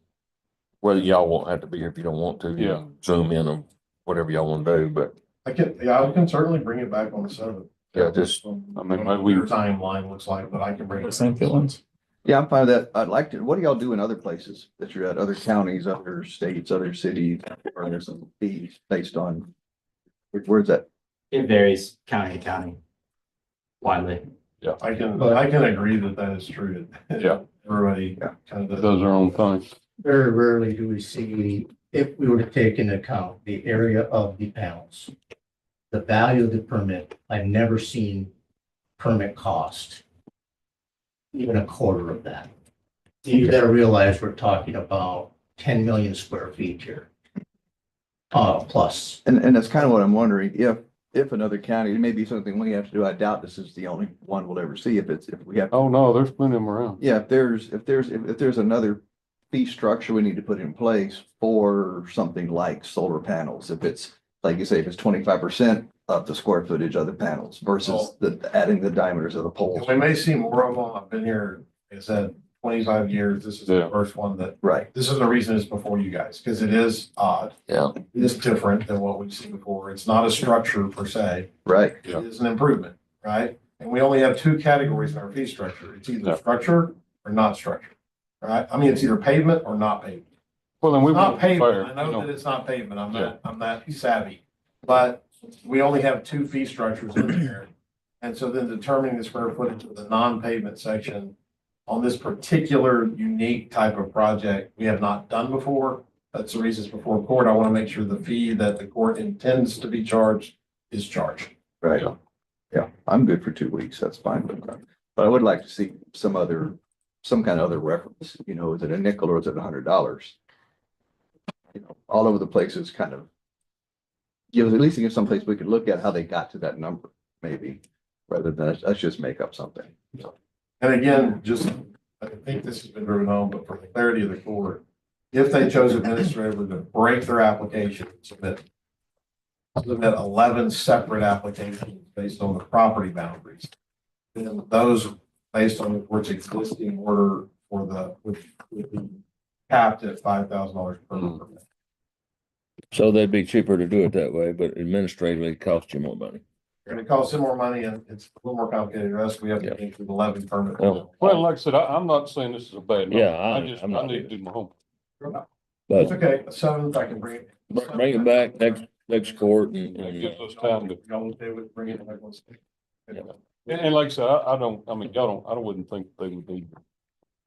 whether y'all won't have to be here if you don't want to. you Yeah. know, Zoom in or whatever y'all want to do, but I can certainly bring it back on the seventh. yeah, just, I mean, What we, your timeline looks like, but I can bring it. St. Helens. Yeah, I'm fine with that. I'd like to, what do y'all do in other places that you're at, other counties, other states, other cities? Or there's some fees based on, where's that? It varies county to county. Widely. I can agree that that is true. Yeah. Everybody kind of does their own thing. Very rarely do we see, if we were to take into account the area of the panels, the value of the permit, I've never seen permit cost even a quarter of that. You gotta realize we're talking about 10 million square feet here. Plus. And that's kind of what I'm wondering, if another county, it may be something we have to do. I doubt this is the only one we'll ever see. If we have. Oh, no, there's plenty of them around. Yeah, if there's another fee structure we need to put in place for something like solar panels, if it's, like you say, if it's 25% of the square footage of the panels versus adding the diameters of the poles. We may see more of them. I've been here, like I said, 25 years. This is the first one that. Right. This is the reason it's before you guys, because it is odd. Yeah. It is different than what we've seen before. It's not a structure per se. Right. It is an improvement, right? And we only have two categories in our fee structure. It's either structure or not structure, right? I mean, it's either pavement or not pavement. Well, then we It's not want to be fair. pavement. I know that it's not pavement. Yeah. I'm that savvy. But we only have two fee structures in there. And so then determining the square footage of the non-pavement section on this particular unique type of project, we have not done before. That's the reasons before court. I want to make sure the fee that the court intends to be charged is charged. Right. Yeah, I'm good for 2 weeks. That's fine. But I would like to see some kind of other reference, is it a nickel or is it $100? All over the place is kind of at least give some place we could look at how they got to that number, maybe, rather than let's just make up something. And again, I think this has been driven home, but for the clarity of the court, if they chose administratively to break their application, submit 11 separate applications based on the property boundaries, then those based on the court's existing order would be capped at $5,000 per permit. so they'd be cheaper to do it that way, but administratively it costs you more money. And it costs them more money and it's a little more complicated to us. We have to get through 11 permits. Well, Well, like I said, I'm not saying this is a bad number. Yeah, I I'm not need to do my homework. It's But okay. So I can bring it. bring it back next court and It gives us time to. Y'all okay with bringing it back on stage? And like I said, I wouldn't think they would be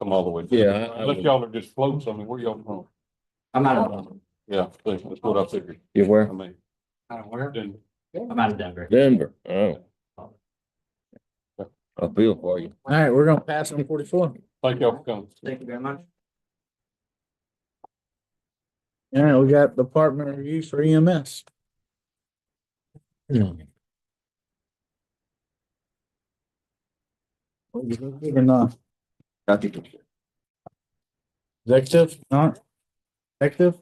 come all the way. Yeah, I Unless would- y'all are just floats. I mean, where y'all from? I'm out of, Yeah, that's what I figured. you where? I mean. Where? Then, I'm out of Denver. Denver. Oh. I feel for you. All right, we're gonna pass on 44. thank y'all for coming. Thank you very much. All right, we got department reviews for EMS. Or not? I think Executive, not? Executive?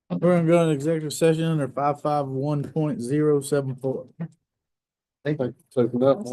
We're gonna go into executive session under 551.074. Take it up.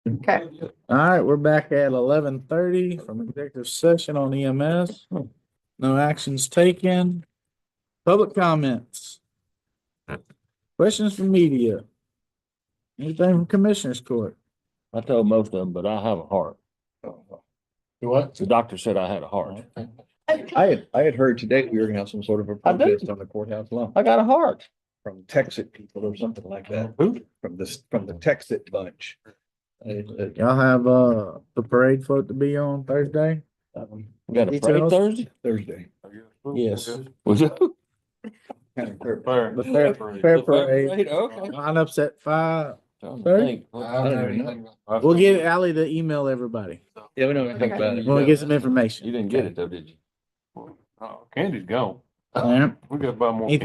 Okay. All right, we're back at 11:30 from executive session on EMS. No actions taken. Public comments. Questions from media. Anything from Commissioners Court? I told most of them, but I have a heart. What? The doctor said I had a heart. I had heard today we were gonna have some sort of a I do. protest on the courthouse lawn I got a heart. from Texas people or something like that, Who? from the Texas bunch. Y'all have, the parade float to be on Thursday? We got a parade Details? Thursday? Thursday. Yes. Was it? The fair parade. Okay. Lineups at 5. Trying to Sorry? think. I don't have anything. We'll get Ally to email everybody Yeah, we know anything about it. when we get some information. You didn't get it though, did you? Oh, Candy's gone. All right. We got to buy more. Anything